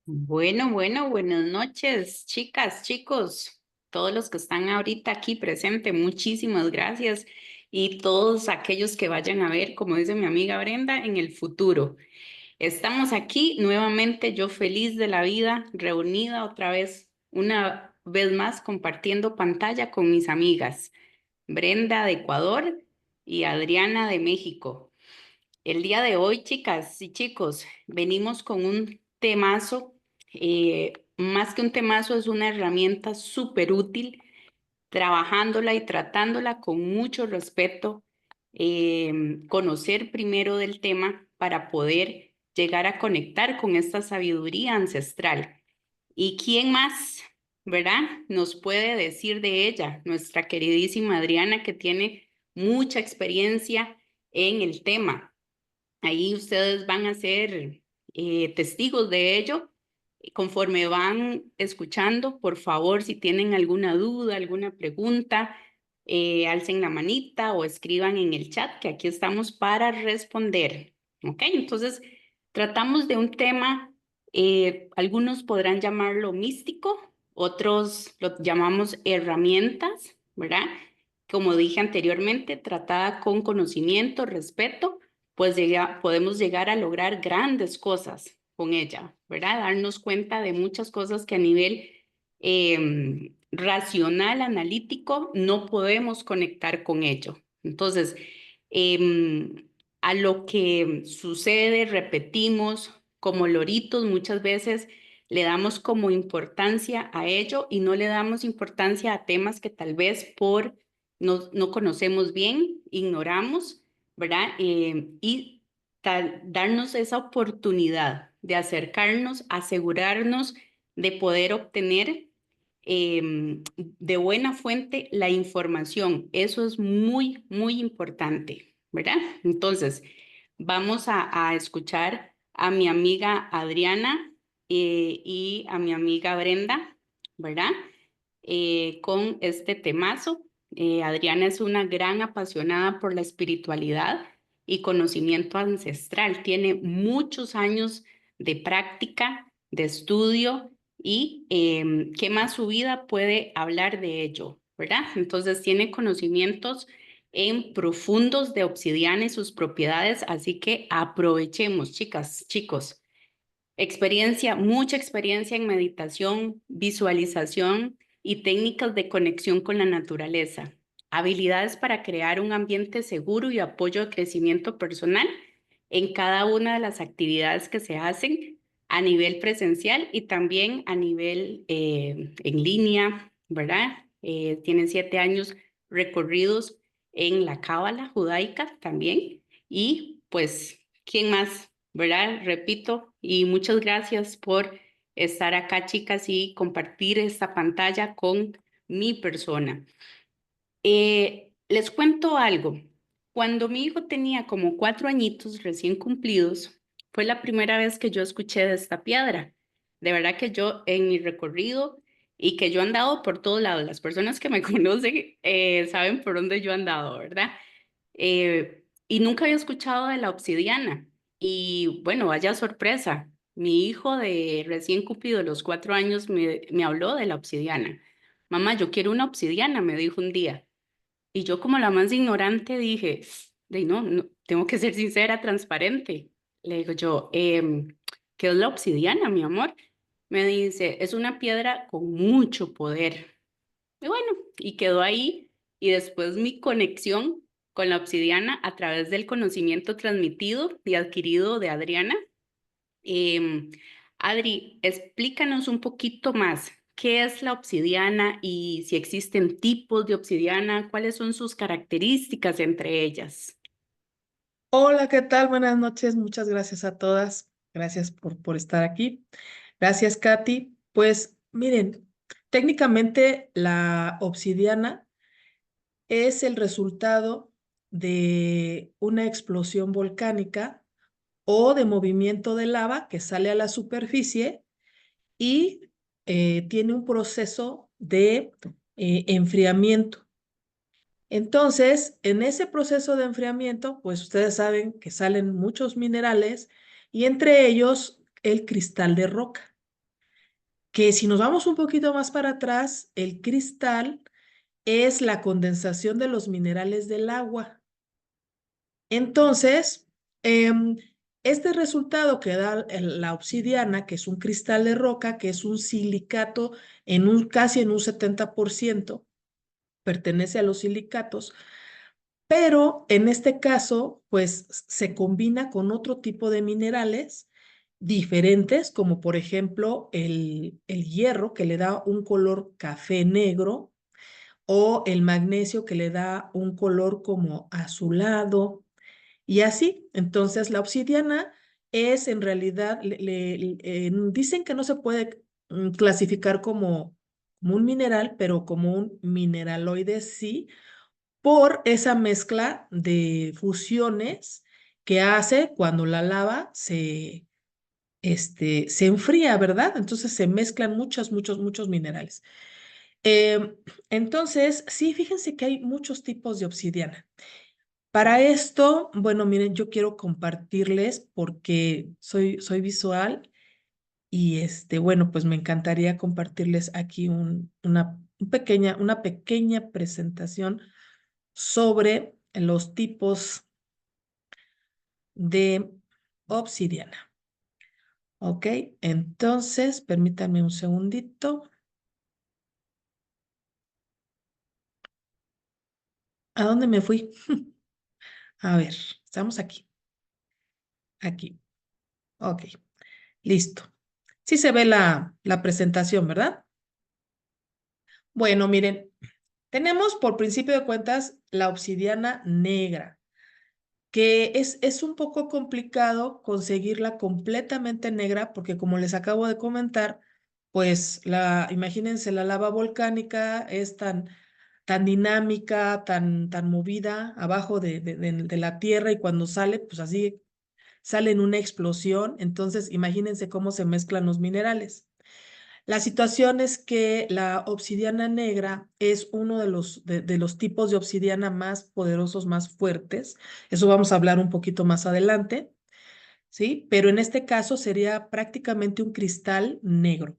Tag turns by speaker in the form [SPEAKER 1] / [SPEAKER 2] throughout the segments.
[SPEAKER 1] Buenas noches, chicas, chicos, todos los que están ahorita aquí presentes, muchísimas gracias. Y todos aquellos que vayan a ver, como dice mi amiga Brenda, en el futuro. Estamos aquí nuevamente, yo feliz de la vida, reunida otra vez, una vez más, compartiendo pantalla con mis amigas, Brenda de Ecuador y Adriana de México. El día de hoy, chicas y chicos, venimos con un temazo. Más que un temazo, es una herramienta súper útil, trabajándola y tratándola con mucho respeto, conocer primero del tema para poder llegar a conectar con esta sabiduría ancestral. ¿Y quién más, verdad? Nos puede decir de ella, nuestra queridísima Adriana, que tiene mucha experiencia en el tema. Ahí ustedes van a ser testigos de ello. Conforme van escuchando, por favor, si tienen alguna duda, alguna pregunta, alcen la manita o escriban en el chat, que aquí estamos para responder. ¿Ok? Entonces, tratamos de un tema, algunos podrán llamarlo místico, otros lo llamamos herramientas, ¿verdad? Como dije anteriormente, tratada con conocimiento, respeto, pues podemos llegar a lograr grandes cosas con ella, ¿verdad? Darnos cuenta de muchas cosas que a nivel racional, analítico, no podemos conectar con ello. Entonces, a lo que sucede, repetimos como loritos, muchas veces le damos como importancia a ello y no le damos importancia a temas que tal vez no conocemos bien, ignoramos, ¿verdad? Y darnos esa oportunidad de acercarnos, asegurarnos de poder obtener de buena fuente la información. Eso es muy importante, ¿verdad? Entonces, vamos a escuchar a mi amiga Adriana y a mi amiga Brenda, ¿verdad? Con este temazo. Adriana es una gran apasionada por la espiritualidad y conocimiento ancestral. Tiene muchos años de práctica, de estudio y qué más su vida puede hablar de ello, ¿verdad? Entonces tiene conocimientos en profundos de obsidiana y sus propiedades, así que aprovechemos, chicas, chicos. Mucha experiencia en meditación, visualización y técnicas de conexión con la naturaleza. Habilidades para crear un ambiente seguro y apoyo de crecimiento personal en cada una de las actividades que se hacen a nivel presencial y también a nivel en línea, ¿verdad? Tienen 7 años recorridos en la Cábala judaica también. Y pues, ¿quién más? ¿Verdad? Repito, y muchas gracias por estar acá, chicas, y compartir esta pantalla con mi persona. Les cuento algo. Cuando mi hijo tenía como 4 añitos recién cumplidos, fue la primera vez que yo escuché de esta piedra. De verdad que yo en mi recorrido y que yo he andado por todos lados, las personas que me conocen saben por dónde yo he andado, ¿verdad? Y nunca había escuchado de la obsidiana. Y bueno, vaya sorpresa. Mi hijo de recién cumplido los 4 años me habló de la obsidiana. Mamá, yo quiero una obsidiana, me dijo un día. Y yo como la más ignorante dije, no, tengo que ser sincera, transparente. Le digo yo, ¿qué es la obsidiana, mi amor? Me dice, es una piedra con mucho poder. Y bueno, y quedó ahí. Y después mi conexión con la obsidiana a través del conocimiento transmitido y adquirido de Adriana. Em, Adri, explícanos un poquito más. ¿Qué es la obsidiana y si existen tipos de obsidiana? ¿Cuáles son sus características entre ellas?
[SPEAKER 2] Hola, ¿qué tal? Buenas noches. Muchas gracias a todas. Gracias por estar aquí. Gracias, Katy. Pues miren, técnicamente la obsidiana es el resultado de una explosión volcánica o de movimiento de lava que sale a la superficie y tiene un proceso de enfriamiento. Entonces, en ese proceso de enfriamiento, pues ustedes saben que salen muchos minerales y entre ellos el cristal de roca. que si nos vamos un poquito más para atrás, el cristal es la condensación de los minerales del agua. Entonces, este resultado que da la obsidiana, que es un cristal de roca, que es un silicato casi en un 70%, pertenece a los silicatos, pero en este caso, pues se combina con otro tipo de minerales diferentes, como por ejemplo el hierro, que le da un color café negro, o el magnesio, que le da un color como azulado, y así. Entonces, la obsidiana es en realidad, dicen que no se puede clasificar como un mineral, pero como un mineraloide sí, por esa mezcla de fusiones que hace cuando la lava se enfría, ¿verdad? Entonces se mezclan muchos minerales. Em, entonces, sí, fíjense que hay muchos tipos de obsidiana. Para esto, bueno, miren, yo quiero compartirles porque soy visual y bueno, pues me encantaría compartirles aquí una pequeña presentación sobre los tipos de obsidiana. Ok, entonces, permítanme un segundito. ¿A dónde me fui? A ver, estamos aquí, aquí. Ok, listo. Sí se ve la presentación, ¿verdad? Bueno, miren, tenemos por principio de cuentas la obsidiana negra, que es un poco complicado conseguirla completamente negra porque como les acabo de comentar, pues imagínense, la lava volcánica es tan dinámica, tan movida abajo de la tierra y cuando sale, pues así sale en una explosión. Entonces, imagínense cómo se mezclan los minerales. La situación es que la obsidiana negra es uno de los tipos de obsidiana más poderosos, más fuertes. Eso vamos a hablar un poquito más adelante, ¿sí? Pero en este caso sería prácticamente un cristal negro.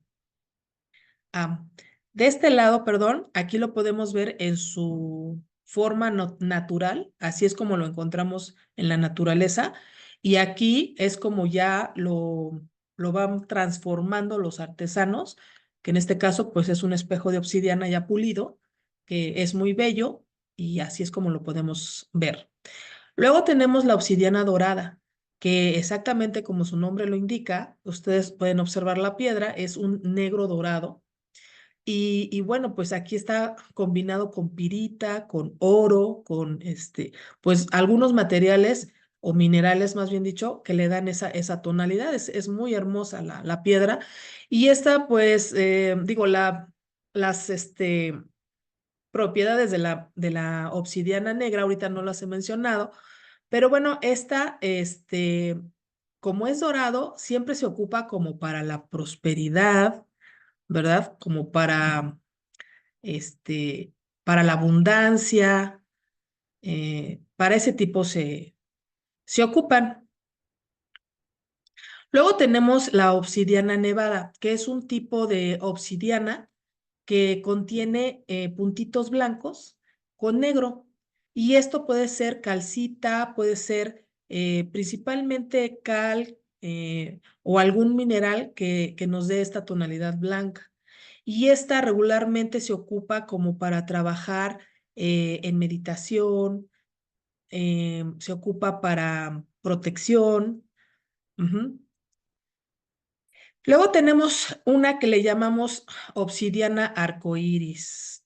[SPEAKER 2] Ah, de este lado, perdón, aquí lo podemos ver en su forma natural, así es como lo encontramos en la naturaleza, y aquí es como ya lo van transformando los artesanos, que en este caso pues es un espejo de obsidiana ya pulido, que es muy bello, y así es como lo podemos ver. Luego tenemos la obsidiana dorada, que exactamente como su nombre lo indica, ustedes pueden observar la piedra, es un negro dorado y bueno, pues aquí está combinado con pirita, con oro, con pues algunos materiales o minerales, más bien dicho, que le dan esa tonalidad. Es muy hermosa la piedra. Y esta, pues, digo, las propiedades de la obsidiana negra, ahorita no las he mencionado, pero bueno, esta, como es dorado, siempre se ocupa como para la prosperidad, ¿verdad? Como este, para la abundancia, para ese tipo se ocupan. Luego tenemos la obsidiana nevada, que es un tipo de obsidiana que contiene puntitos blancos con negro. Y esto puede ser calcita, puede ser principalmente cal o algún mineral que nos dé esta tonalidad blanca. Y esta regularmente se ocupa como para trabajar en meditación, se ocupa para protección. Ujú. Luego tenemos una que le llamamos obsidiana arcoíris.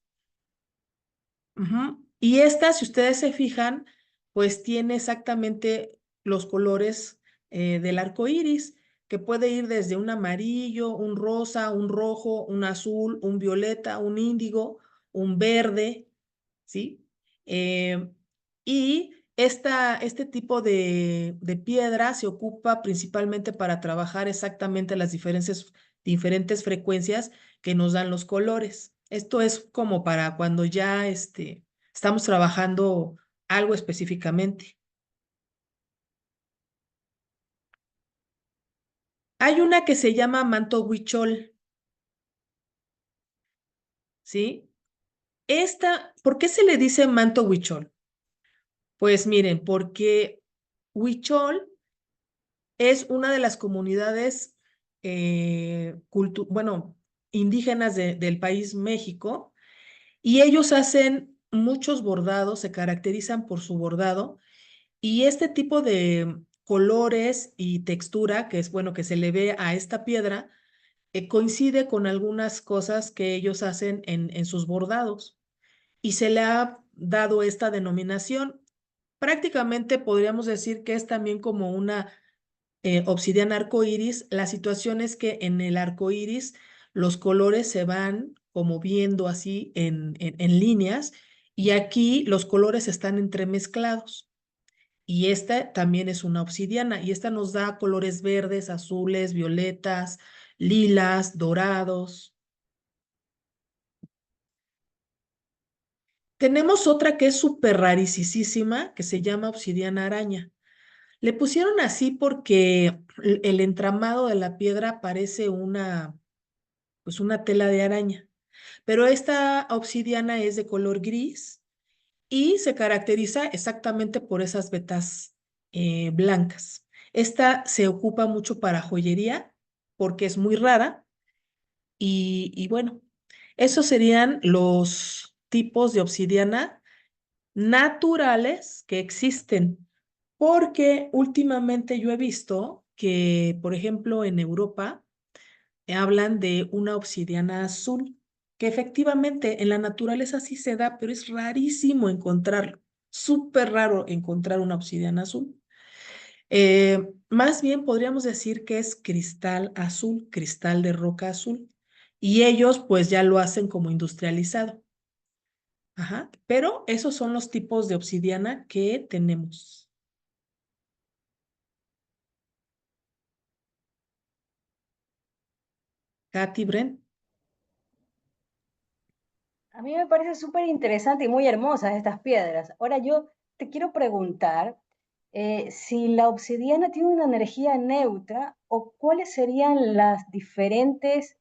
[SPEAKER 2] Ujú. Y esta, si ustedes se fijan, pues tiene exactamente los colores del arco iris, que puede ir desde un amarillo, un rosa, un rojo, un azul, un violeta, un índigo, un verde, ¿sí? Eh, y este tipo de piedra se ocupa principalmente para trabajar exactamente las diferentes frecuencias que nos dan los colores. Esto es como para cuando ya estamos trabajando algo específicamente. Hay una que se llama manto huichol. ¿sí? ¿Por qué se le dice manto huichol? Pues miren, porque Huichol es una de las comunidades, bueno, indígenas del país México, y ellos hacen muchos bordados, se caracterizan por su bordado, y este tipo de colores y textura, que es bueno que se le ve a esta piedra, coincide con algunas cosas que ellos hacen en sus bordados, y se le ha dado esta denominación. Prácticamente podríamos decir que es también como una obsidiana arco iris. La situación es que en el arco iris los colores se van como viendo así en líneas, y aquí los colores están entremezclados. Y esta también es una obsidiana, y esta nos da colores verdes, azules, violetas, lilas, dorados. Tenemos otra que es súper rarísima, que se llama obsidiana araña. Le pusieron así porque el entramado de la piedra parece pues una tela de araña. Pero esta obsidiana es de color gris y se caracteriza exactamente por esas vetas blancas. Esta se ocupa mucho para joyería porque es muy rara, y bueno, esos serían los tipos de obsidiana naturales que existen, porque últimamente yo he visto que, por ejemplo, en Europa hablan de una obsidiana azul, que efectivamente en la naturaleza sí se da, pero es rarísimo encontrarlo, súper raro encontrar una obsidiana azul. Más bien podríamos decir que es cristal azul, cristal de roca azul, y ellos pues ya lo hacen como industrializado. Ajá, pero esos son los tipos de obsidiana que tenemos. Katy, Bren.
[SPEAKER 3] A mí me parece súper interesante y muy hermosas estas piedras. Ahora yo te quiero preguntar si la obsidiana tiene una energía neutra o cuáles serían las diferentes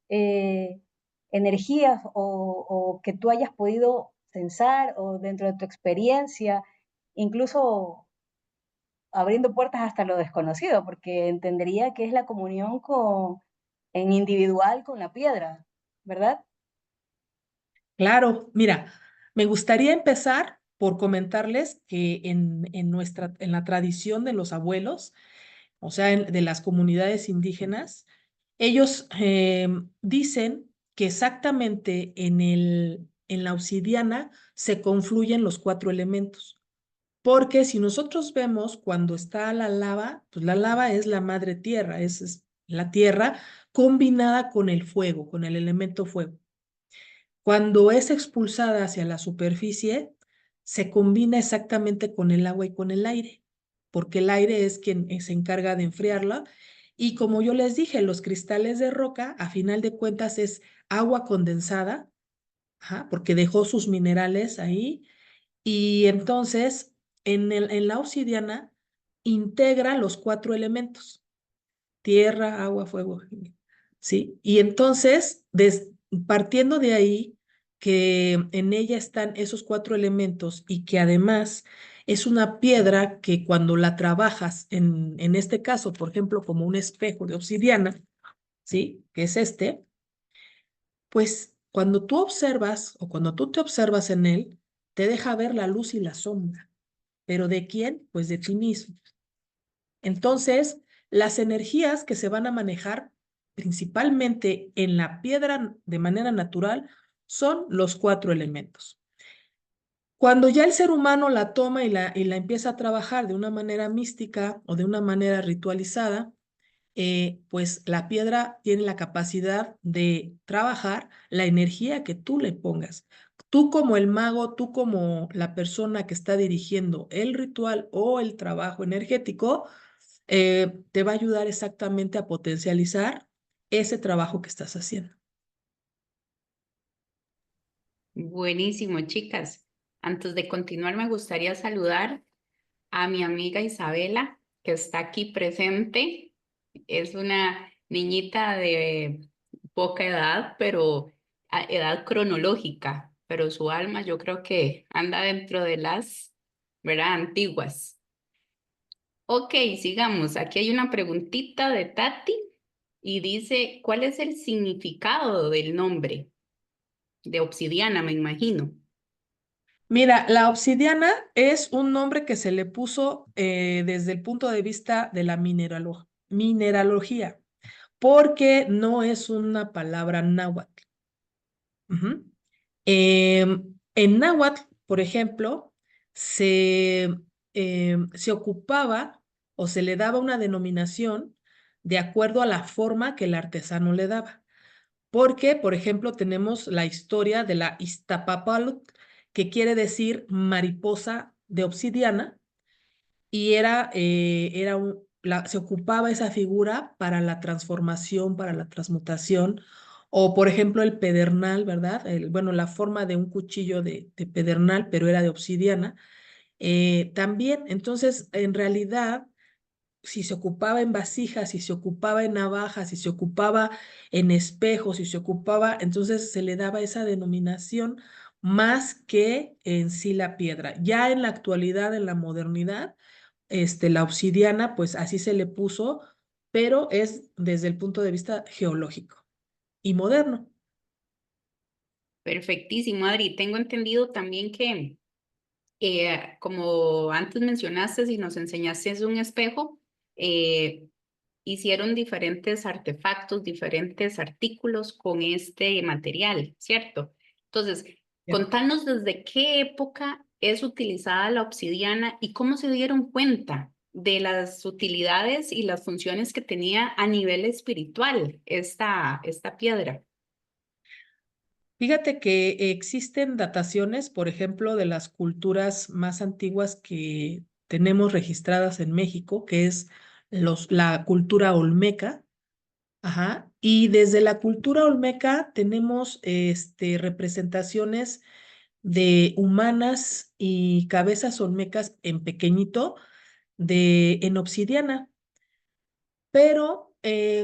[SPEAKER 3] energías o que tú hayas podido censar o dentro de tu experiencia, incluso abriendo puertas hasta lo desconocido, porque entendería que es la comunión en individual con la piedra, ¿verdad?
[SPEAKER 2] Claro, mira, me gustaría empezar por comentarles que en la tradición de los abuelos, o sea, de las comunidades indígenas, ellos dicen que exactamente en la obsidiana se confluyen los cuatro elementos. Porque si nosotros vemos cuando está la lava, pues la lava es la madre tierra, es la tierra combinada con el fuego, con el elemento fuego. Cuando es expulsada hacia la superficie, se combina exactamente con el agua y con el aire, porque el aire es quien se encarga de enfriarla. Y como yo les dije, los cristales de roca, a final de cuentas, es agua condensada, ajá, porque dejó sus minerales ahí. Y entonces, en la obsidiana, integra los cuatro elementos: tierra, agua, fuego, ¿sí? Y entonces, partiendo de ahí, que en ella están esos cuatro elementos, y que además es una piedra que cuando la trabajas, en este caso, por ejemplo, como un espejo de obsidiana, ¿sí? Que es pues cuando tú observas o cuando tú te observas en él, te deja ver la luz y la sombra. ¿Pero de quién? Pues de ti mismo. Entonces, las energías que se van a manejar principalmente en la piedra de manera natural son los cuatro elementos. Cuando ya el ser humano la toma y la empieza a trabajar de una manera mística o de una manera ritualizada, pues la piedra tiene la capacidad de trabajar la energía que tú le pongas. Tú como el mago, tú como la persona que está dirigiendo el ritual o el trabajo energético, te va a ayudar exactamente a potencializar ese trabajo que estás haciendo.
[SPEAKER 1] Buenísimo, chicas. Antes de continuar, me gustaría saludar a mi amiga Isabela, que está aquí presente. Es una niñita de poca edad, pero edad cronológica, pero su alma yo creo que anda dentro de las, ¿verdad? Antiguas. Ok, sigamos. Aquí hay una preguntita de Tati y dice, ¿cuál es el significado del nombre? De obsidiana, me imagino.
[SPEAKER 2] Mira, la obsidiana es un nombre que se le puso desde el punto de vista de la mineralogía, porque no es una palabra náhuatl. Ujú. En náhuatl, por ejemplo, se ocupaba o se le daba una denominación de acuerdo a la forma que el artesano le daba. Porque, por ejemplo, tenemos la historia de la Iztapapalot, que quiere decir mariposa de obsidiana, y se ocupaba esa figura para la transformación, para la transmutación, o por ejemplo el pedernal, ¿verdad? Bueno, la forma de un cuchillo de pedernal, pero era de obsidiana. También, entonces, en realidad si se ocupaba en vasijas, si se ocupaba en navajas, si se ocupaba en espejos, si se ocupaba, entonces se le daba esa denominación más que en sí la piedra. Ya en la actualidad, en la modernidad, la obsidiana, pues así se le puso, pero es desde el punto de vista geológico y moderno.
[SPEAKER 1] Perfectísimo, Adri. Tengo entendido también que, como antes mencionaste, si nos enseñaste es un espejo, eh, hicieron diferentes artefactos, diferentes artículos con este material, ¿cierto? Entonces, contanos desde qué época es utilizada la obsidiana y cómo se dieron cuenta de las utilidades y las funciones que tenía a nivel espiritual esta piedra.
[SPEAKER 2] Fíjate que existen dataciones, por ejemplo, de las culturas más antiguas que tenemos registradas en México, que es la cultura olmeca. Ajá. Y desde la cultura olmeca tenemos representaciones de humanas y cabezas olmecas en pequeñito en obsidiana. Pero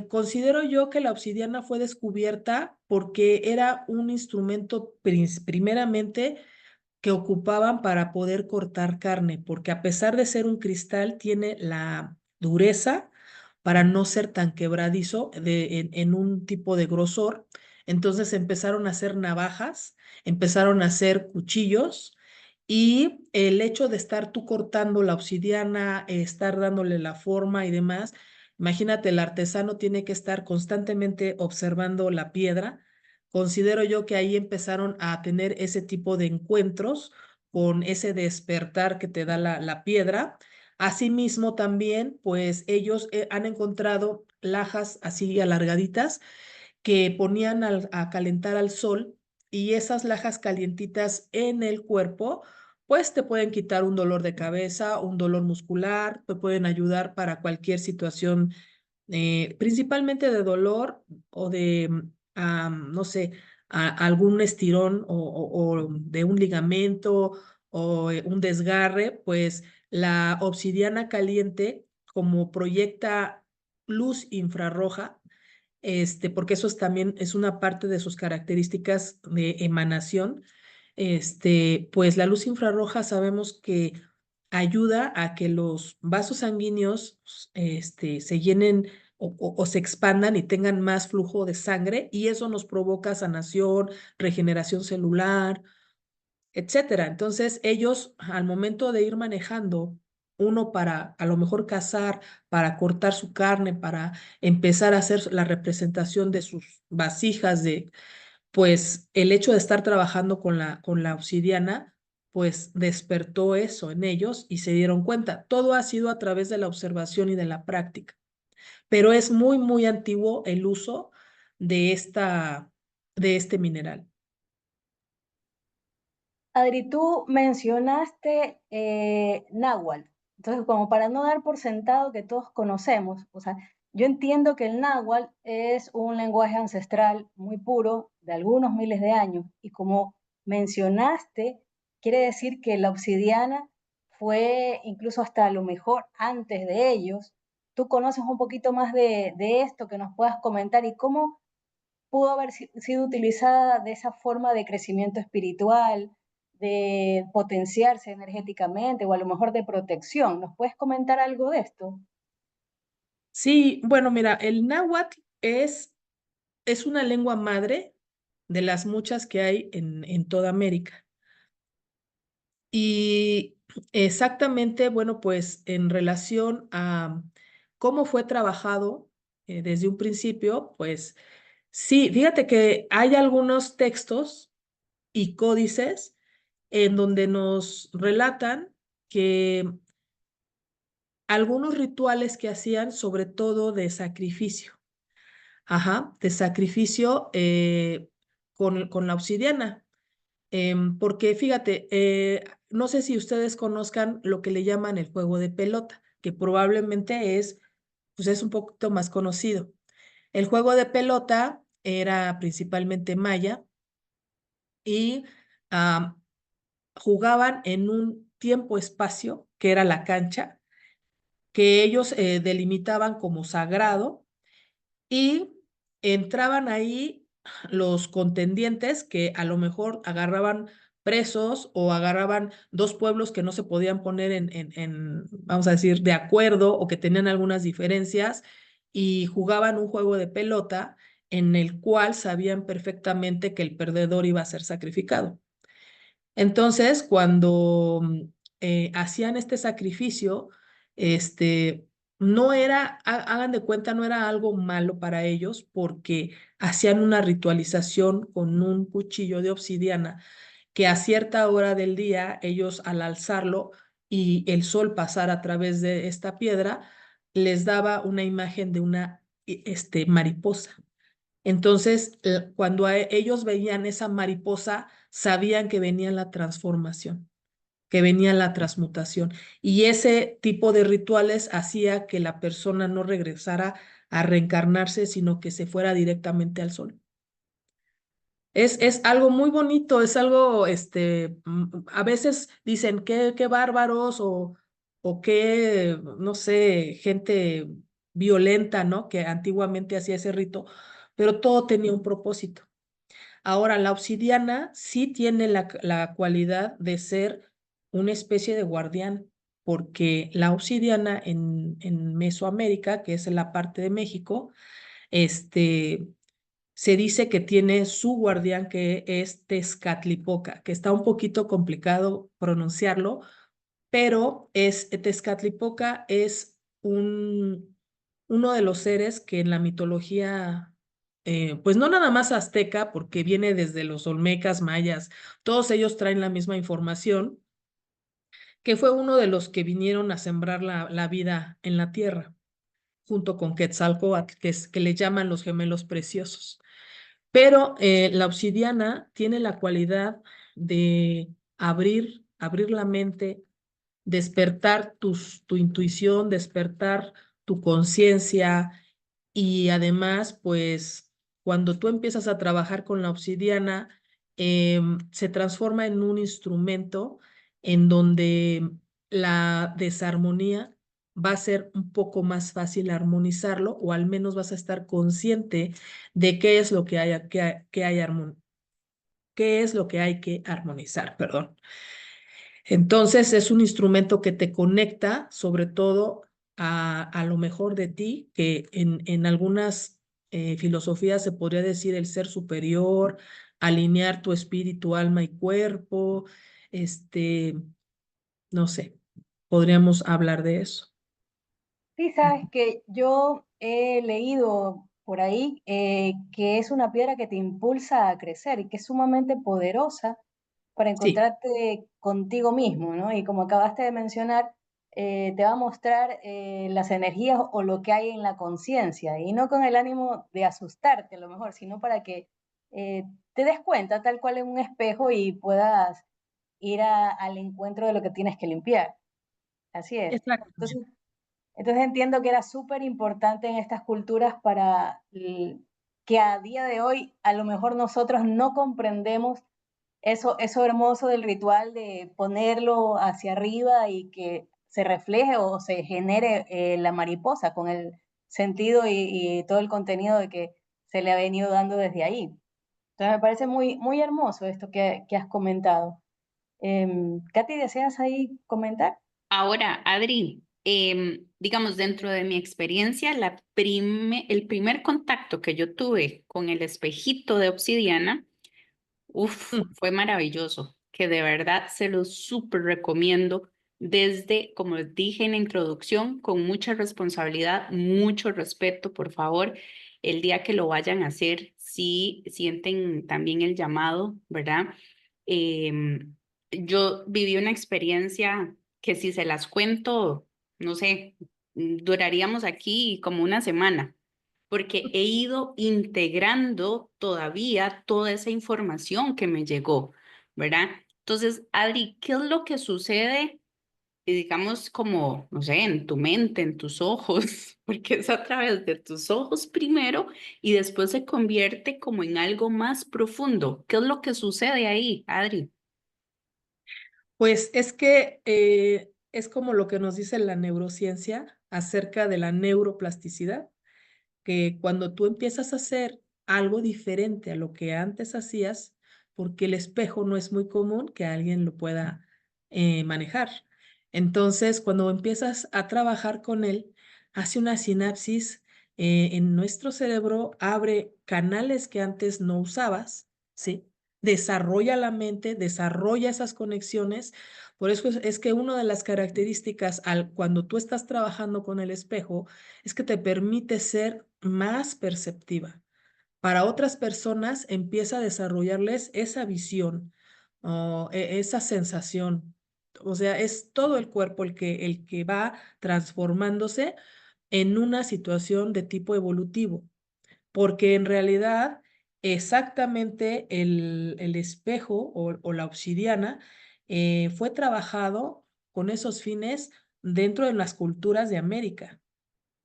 [SPEAKER 2] considero yo que la obsidiana fue descubierta porque era un instrumento primeramente que ocupaban para poder cortar carne, porque a pesar de ser un cristal, tiene la dureza para no ser tan quebradizo en un tipo de grosor. Entonces empezaron a hacer navajas, empezaron a hacer cuchillos y el hecho de estar tú cortando la obsidiana, estar dándole la forma y demás, imagínate, el artesano tiene que estar constantemente observando la piedra. Considero yo que ahí empezaron a tener ese tipo de encuentros con ese despertar que te da la piedra. Asimismo, también, pues ellos han encontrado lajas así alargaditas que ponían a calentar al sol y esas lajas calientitas en el cuerpo, pues te pueden quitar un dolor de cabeza, un dolor muscular, te pueden ayudar para cualquier situación, principalmente de dolor o de, no sé, algún estirón o de un ligamento o un desgarre, pues la obsidiana caliente, como proyecta luz infrarroja, porque también es una parte de sus características de emanación. Pues la luz infrarroja sabemos que ayuda a que los vasos sanguíneos, se llenen o se expandan y tengan más flujo de sangre, y eso nos provoca sanación, regeneración celular, etcétera. Entonces, ellos al momento de ir manejando, uno para a lo mejor cazar, para cortar su carne, para empezar a hacer la representación de sus vasijas, pues el hecho de estar trabajando con la obsidiana, pues despertó eso en ellos y se dieron cuenta. Todo ha sido a través de la observación y de la práctica, pero es muy, muy antiguo el uso de este mineral.
[SPEAKER 3] Adri, tú mencionaste náhuatl. Entonces, como para no dar por sentado que todos conocemos, o sea, yo entiendo que el náhuatl es un lenguaje ancestral muy puro de algunos miles de años, y como mencionaste, quiere decir que la obsidiana fue incluso hasta a lo mejor antes de ellos. ¿Tú conoces un poquito más de esto que nos puedas comentar y cómo pudo haber sido utilizada de esa forma de crecimiento espiritual, de potenciarse energéticamente o a lo mejor de protección. ¿Nos puedes comentar algo de esto?
[SPEAKER 2] Sí, bueno, mira, el náhuatl es una lengua madre de las muchas que hay en toda América. Y exactamente, bueno, pues en relación a cómo fue trabajado desde un principio, pues sí, fíjate que hay algunos textos y códices en donde nos relatan que algunos rituales que hacían, sobre todo de sacrificio, ajá, de sacrificio con la obsidiana. Porque fíjate, no sé si ustedes conozcan lo que le llaman el juego de pelota, que probablemente pues es un poquito más conocido. El juego de pelota era principalmente maya y am, jugaban en un tiempo-espacio, que era la cancha, que ellos delimitaban como sagrado y entraban ahí los contendientes que a lo mejor agarraban presos o agarraban dos pueblos que no se podían poner vamos a decir, de acuerdo o que tenían algunas diferencias y jugaban un juego de pelota en el cual sabían perfectamente que el perdedor iba a ser sacrificado. Entonces, cuando hacían este sacrificio, este, no era, hagan de cuenta, no era algo malo para ellos porque hacían una ritualización con un cuchillo de obsidiana que a cierta hora del día ellos al alzarlo y el sol pasar a través de esta piedra, les daba una imagen de una mariposa. Entonces, cuando ellos veían esa mariposa, sabían que venía la transformación, que venía la transmutación. Y ese tipo de rituales hacía que la persona no regresara a reencarnarse, sino que se fuera directamente al sol. Es algo muy bonito, es algo, a veces dicen qué bárbaros o qué, no sé, gente violenta, ¿no? Que antiguamente hacía ese rito, pero todo tenía un propósito. Ahora, la obsidiana sí tiene la cualidad de ser una especie de guardián, porque la obsidiana en Mesoamérica, que es en la parte de México, este, se dice que tiene su guardián que es Tezcatlipoca, que está un poquito complicado pronunciarlo, pero Tezcatlipoca es uno de los seres que en la mitología, pues no nada más azteca, porque viene desde los olmecas, mayas, todos ellos traen la misma información, que fue uno de los que vinieron a sembrar la vida en la tierra, junto con Quetzalcóatl, que le llaman los gemelos preciosos. Pero la obsidiana tiene la cualidad de abrir la mente, despertar tu intuición, despertar tu conciencia y además, pues, cuando tú empiezas a trabajar con la obsidiana, se transforma en un instrumento en donde la desarmonía va a ser un poco más fácil armonizarlo o al menos vas a estar consciente de qué es lo que qué es lo que hay que armonizar, perdón. Entonces es un instrumento que te conecta sobre todo a lo mejor de ti, que en algunas filosofías se podría decir el ser superior, alinear tu espíritu, alma y cuerpo, este, no sé, podríamos hablar de eso.
[SPEAKER 3] Sí, sabes que yo he leído por ahí que es una piedra que te impulsa a crecer y que es sumamente poderosa para
[SPEAKER 2] Sí,
[SPEAKER 3] encontrarte contigo mismo, ¿no? Y como acabaste de mencionar, te va a mostrar las energías o lo que hay en la conciencia, y no con el ánimo de asustarte a lo mejor, sino para que eh, te des cuenta tal cual en un espejo y puedas ir al encuentro de lo que tienes que limpiar. Así es.
[SPEAKER 2] exactamente.
[SPEAKER 3] Entonces entiendo que era súper importante en estas culturas para que a día de hoy a lo mejor nosotros no comprendemos eso hermoso del ritual de ponerlo hacia arriba y que se refleje o se genere la mariposa con el sentido y todo el contenido de que se le ha venido dando desde ahí. Entonces me parece muy, muy hermoso esto que has comentado. Katy, ¿deseas ahí comentar?
[SPEAKER 1] Ahora, Adri, digamos, dentro de mi experiencia, el primer contacto que yo tuve con el espejito de obsidiana, uf,
[SPEAKER 2] Mm.
[SPEAKER 1] fue maravilloso, que de verdad se lo súper recomiendo desde, como les dije en la introducción, con mucha responsabilidad, mucho respeto, por favor. El día que lo vayan a hacer, si sienten también el llamado, ¿verdad? Em, yo viví una experiencia que si se las cuento, no sé, duraríamos aquí como una semana porque he ido integrando todavía toda esa información que me llegó, ¿verdad? Entonces, Adri, ¿qué es lo que sucede, digamos, como, no sé, en tu mente, en tus ojos? Porque es a través de tus ojos primero y después se convierte como en algo más profundo. ¿Qué es lo que sucede ahí, Adri?
[SPEAKER 2] Pues es que es como lo que nos dice la neurociencia acerca de la neuroplasticidad, que cuando tú empiezas a hacer algo diferente a lo que antes hacías, porque el espejo no es muy común que alguien lo pueda manejar. Entonces, cuando empiezas a trabajar con él, hace una sinapsis en nuestro cerebro, abre canales que antes no usabas, ¿sí? Desarrolla la mente, desarrolla esas conexiones. Por eso es que una de las características cuando tú estás trabajando con el espejo es que te permite ser más perceptiva. Para otras personas empieza a desarrollarles esa visión o esa sensación. O sea, es todo el cuerpo el que va transformándose en una situación de tipo evolutivo, porque en realidad exactamente el espejo o la obsidiana fue trabajado con esos fines dentro de las culturas de América.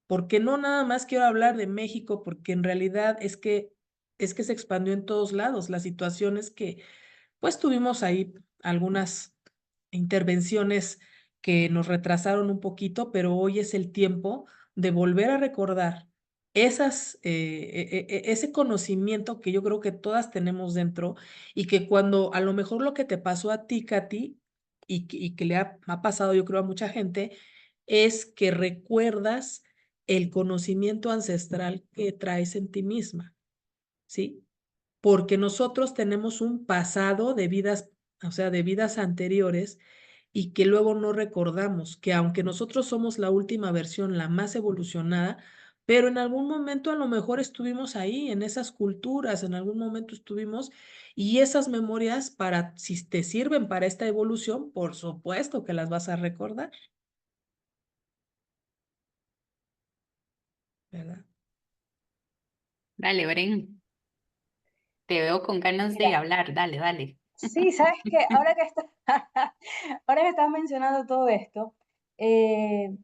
[SPEAKER 2] Porque no nada más quiero hablar de México, porque en realidad es que se expandió en todos lados. La situación es que pues tuvimos ahí algunas intervenciones que nos retrasaron un poquito, pero hoy es el tiempo de volver a recordar ese conocimiento que yo creo que todas tenemos dentro y que cuando a lo mejor lo que te pasó a ti, Katy, y que le ha pasado yo creo a mucha gente, es que recuerdas el conocimiento ancestral que traes en ti misma, ¿sí? Porque nosotros tenemos un pasado de vidas, o sea, de vidas anteriores y que luego no recordamos, que aunque nosotros somos la última versión, la más evolucionada, pero en algún momento a lo mejor estuvimos ahí, en esas culturas, en algún momento estuvimos, y esas memorias para, si te sirven para esta evolución, por supuesto que las vas a recordar, ¿verdad?
[SPEAKER 1] Dale, Bren, te veo con ganas de
[SPEAKER 3] Mira,
[SPEAKER 1] hablar, dale, dale.
[SPEAKER 3] sí, sabes que ahora que ahora que estás mencionando todo esto, eh,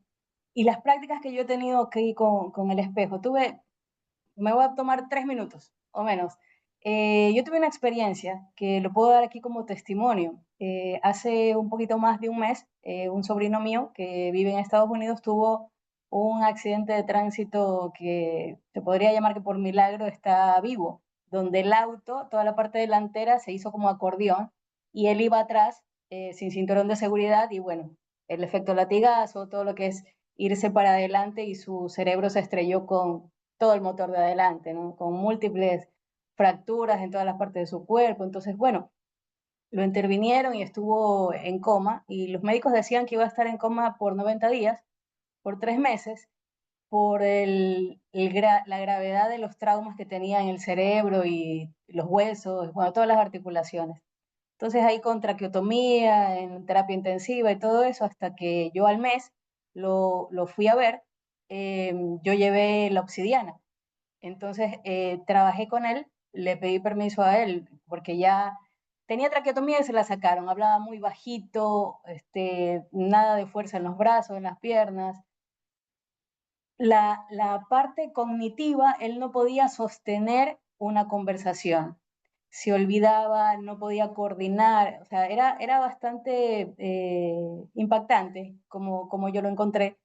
[SPEAKER 3] y las prácticas que yo he tenido aquí con el espejo, me voy a tomar 3 minutos o menos. Yo tuve una experiencia que lo puedo dar aquí como testimonio. Hace un poquito más de un mes, un sobrino mío que vive en Estados Unidos tuvo un accidente de tránsito que se podría llamar que por milagro está vivo, donde el auto, toda la parte delantera se hizo como acordeón y él iba atrás sin cinturón de seguridad y bueno, el efecto latigazo, todo lo que es irse para adelante y su cerebro se estrelló con todo el motor de adelante, ¿no? Con múltiples fracturas en todas las partes de su cuerpo. Entonces, bueno, lo intervinieron y estuvo en coma y los médicos decían que iba a estar en coma por 90 días, por 3 meses, por la gravedad de los traumas que tenía en el cerebro y los huesos, bueno, todas las articulaciones. Entonces ahí con traqueotomía, en terapia intensiva y todo eso, hasta que yo al mes lo fui a ver, yo llevé la obsidiana. Entonces, trabajé con él, le pedí permiso a él, porque ya tenía traqueotomía y se la sacaron. Hablaba muy bajito, nada de fuerza en los brazos, en las piernas. La parte cognitiva, él no podía sostener una conversación. Se olvidaba, no podía coordinar, o sea, era bastante impactante como yo lo encontré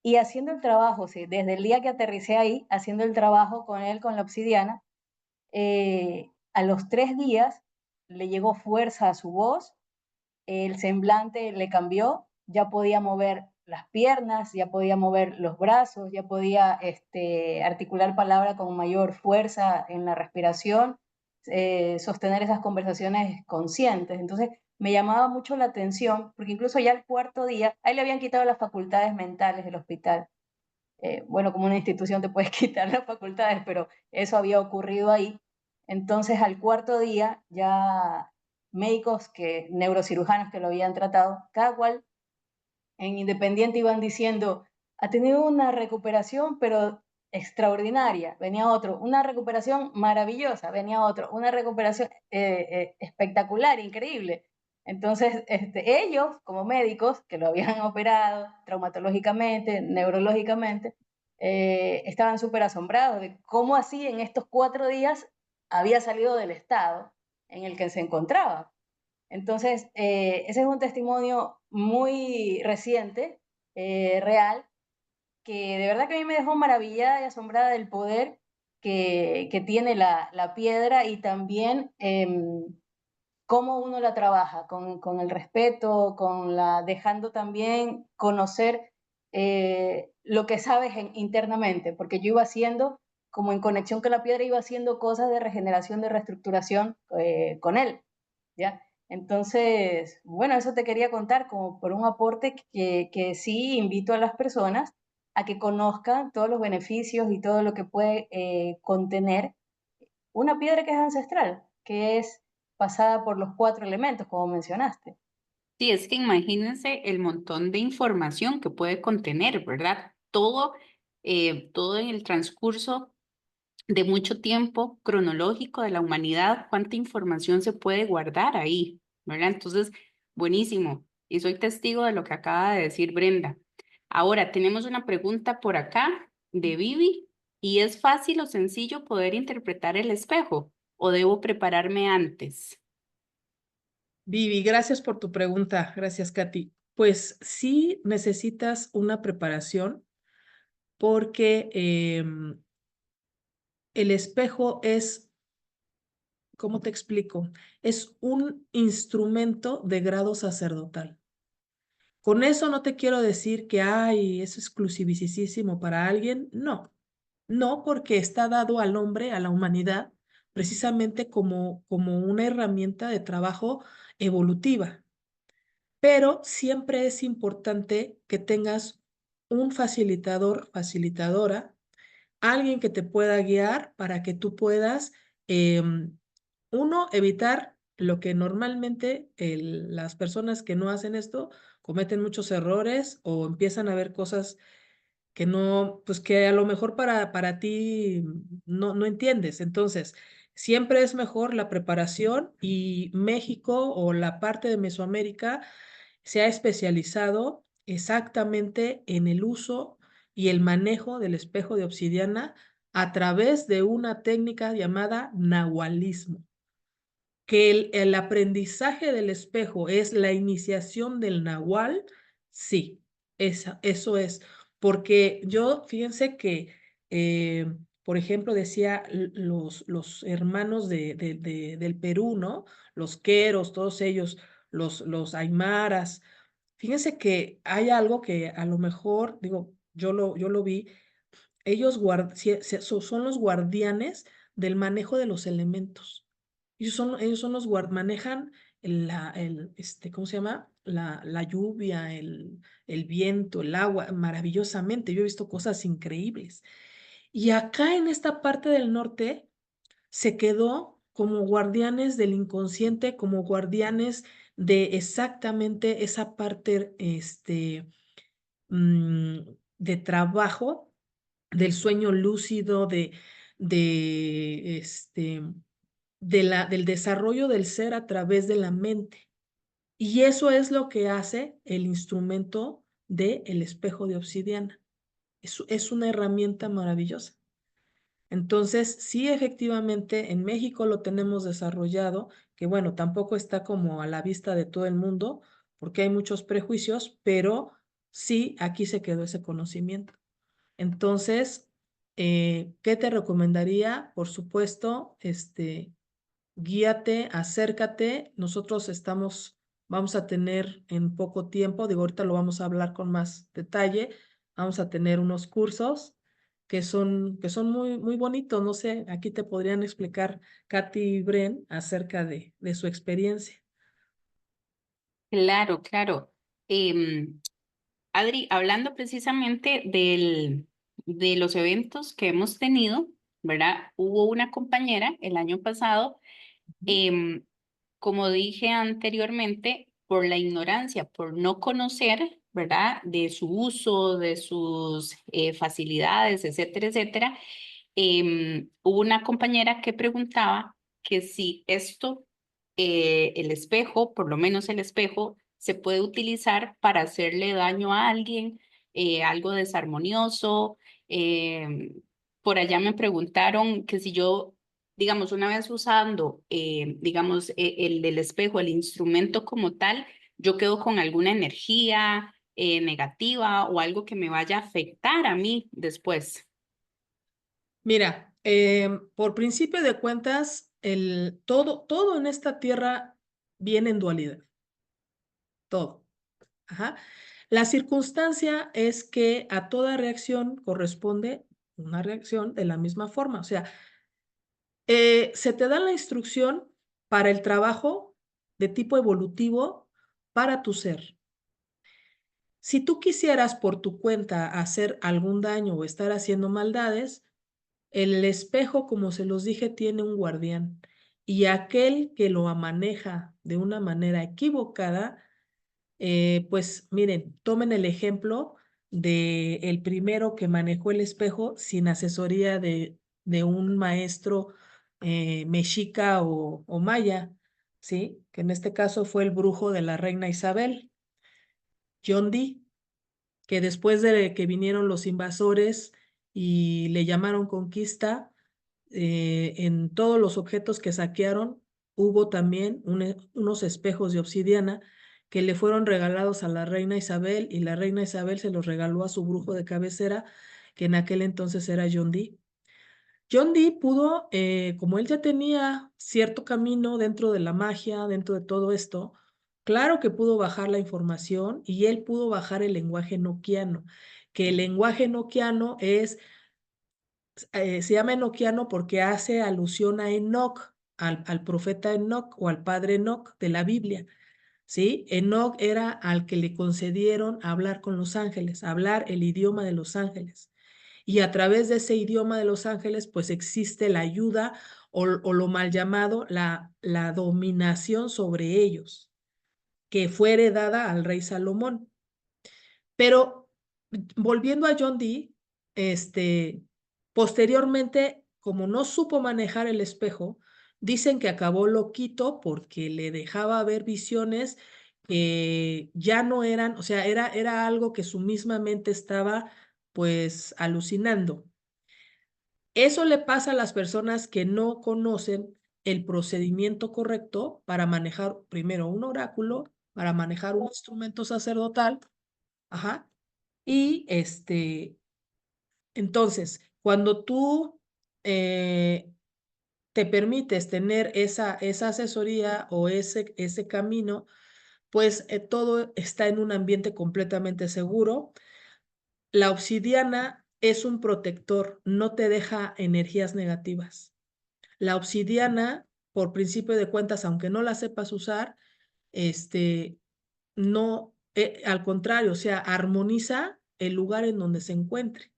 [SPEAKER 3] Y haciendo el trabajo, sí, desde el día que aterricé ahí, haciendo el trabajo con él, con la obsidiana, a los 3 días le llegó fuerza a su voz, el semblante le cambió, ya podía mover las piernas, ya podía mover los brazos, ya podía articular palabra con mayor fuerza en la respiración, sostener esas conversaciones conscientes. Entonces me llamaba mucho la atención, porque incluso ya el 4 día, a él le habían quitado las facultades mentales del hospital. Bueno, como una institución te puedes quitar las facultades, pero eso había ocurrido ahí. Entonces, al 4 día, ya médicos, neurocirujanos que lo habían tratado, cada cual en Independiente iban diciendo, ha tenido una recuperación, pero extraordinaria. Venía otro, una recuperación maravillosa. Venía otro, una recuperación espectacular, increíble. Entonces, ellos, como médicos que lo habían operado traumatológicamente, neurológicamente, estaban súper asombrados de cómo así en estos 4 días había salido del estado en el que se encontraba. Entonces, ese es un testimonio muy reciente, real, que de verdad que a mí me dejó maravillada y asombrada del poder que tiene la piedra y también cómo uno la trabaja, con el respeto, dejando también conocer lo que sabes internamente, porque yo iba haciendo, como en conexión con la piedra, iba haciendo cosas de regeneración, de reestructuración con él, ¿ya? Entonces, bueno, eso te quería contar como por un aporte que sí invito a las personas a que conozcan todos los beneficios y todo lo que puede contener una piedra que es ancestral, que es pasada por los 4 elementos, como mencionaste.
[SPEAKER 1] Sí, es que imagínense el montón de información que puede contener, ¿verdad? Todo en el transcurso de mucho tiempo cronológico de la humanidad, cuánta información se puede guardar ahí, ¿verdad? Entonces, buenísimo. Y soy testigo de lo que acaba de decir Brenda. Ahora, tenemos una pregunta por acá de Vivi, ¿y es fácil o sencillo poder interpretar el espejo o debo prepararme antes?
[SPEAKER 2] Vivi, gracias por tu pregunta. Gracias, Katy. Pues sí necesitas una preparación porque el espejo es, ¿cómo te explico? Es un instrumento de grado sacerdotal. Con eso no te quiero decir que, ay, es exclusivísimo para alguien. No, no, porque está dado al hombre, a la humanidad, precisamente como una herramienta de trabajo evolutiva. Pero siempre es importante que tengas un facilitador, facilitadora, alguien que te pueda guiar para que tú puedas, uno, evitar lo que normalmente las personas que no hacen esto cometen muchos errores o empiezan a ver cosas que no, pues que a lo mejor para ti no entiendes. Entonces, siempre es mejor la preparación y México o la parte de Mesoamérica se ha especializado exactamente en el uso y el manejo del espejo de obsidiana a través de una técnica llamada nahualismo, que el aprendizaje del espejo es la iniciación del nahual, sí, eso es, porque yo, fíjense que, por ejemplo, decía los hermanos del Perú, ¿no? Los queros, todos ellos, los aymaras, fíjense que hay algo que a lo mejor, digo, yo lo vi, ellos son los guardianes del manejo de los elementos. Ellos son los manejan ¿cómo se llama? La lluvia, el viento, el agua, maravillosamente. Yo he visto cosas increíbles. Y acá en esta parte del norte se quedó como guardianes del inconsciente, como guardianes de exactamente esa parte, mm, de trabajo, del sueño lúcido, de, este, del desarrollo del ser a través de la mente. Y eso es lo que hace el instrumento del espejo de obsidiana. Es una herramienta maravillosa. Entonces, sí, efectivamente, en México lo tenemos desarrollado, que bueno, tampoco está como a la vista de todo el mundo, porque hay muchos prejuicios, pero sí, aquí se quedó ese conocimiento. Entonces, ¿qué te recomendaría? Por supuesto, guíate, acércate. Nosotros vamos a tener en poco tiempo, digo, ahorita lo vamos a hablar con más detalle, vamos a tener unos cursos que son muy, muy bonitos. No sé, aquí te podrían explicar Katy y Bren acerca de su experiencia.
[SPEAKER 1] Claro, claro. Em, Adri, hablando precisamente de los eventos que hemos tenido, ¿verdad? Hubo una compañera el año pasado, em, como dije anteriormente, por la ignorancia, por no conocer, ¿verdad? De su uso, de sus facilidades, etcétera, etcétera. Hubo una compañera que preguntaba que si esto, el espejo, por lo menos el espejo, se puede utilizar para hacerle daño a alguien, algo desarmonioso. Por allá me preguntaron que si yo, digamos, una vez usando, digamos, el del espejo, el instrumento como tal, yo quedo con alguna energía negativa o algo que me vaya a afectar a mí después.
[SPEAKER 2] Mira, por principio de cuentas, todo en esta tierra viene en dualidad, todo. Ajá. La circunstancia es que a toda reacción corresponde una reacción de la misma forma. O sea, se te da la instrucción para el trabajo de tipo evolutivo para tu ser. Si tú quisieras por tu cuenta hacer algún daño o estar haciendo maldades, el espejo, como se los dije, tiene un guardián y aquel que lo maneja de una manera equivocada, pues miren, tomen el ejemplo de el primero que manejó el espejo sin asesoría de un maestro mexica o maya, ¿sí? Que en este caso fue el brujo de la reina Isabel, John Dee, que después de que vinieron los invasores y le llamaron conquista, en todos los objetos que saquearon hubo también unos espejos de obsidiana que le fueron regalados a la reina Isabel y la reina Isabel se los regaló a su brujo de cabecera, que en aquel entonces era John Dee. John Dee pudo, como él ya tenía cierto camino dentro de la magia, dentro de todo esto, claro que pudo bajar la información y él pudo bajar el lenguaje enoquiano, que el lenguaje enoquiano se llama enoquiano porque hace alusión a Enoc, al profeta Enoc o al padre Enoc de la Biblia, ¿sí? Enoc era al que le concedieron hablar con los ángeles, hablar el idioma de los ángeles. Y a través de ese idioma de los ángeles, pues existe la ayuda o lo mal llamado, la dominación sobre ellos, que fue heredada al rey Salomón. Pero volviendo a John Dee, posteriormente, como no supo manejar el espejo, dicen que acabó loquito porque le dejaba ver visiones que ya no eran, o sea, era algo que su misma mente estaba pues alucinando. Eso le pasa a las personas que no conocen el procedimiento correcto para manejar primero un oráculo, para manejar un instrumento sacerdotal, ajá, y entonces, cuando tú eh, te permites tener esa asesoría o ese camino, pues todo está en un ambiente completamente seguro. La obsidiana es un protector, no te deja energías negativas. La obsidiana, por principio de cuentas, aunque no la sepas usar, no, al contrario, o sea, armoniza el lugar en donde se encuentre.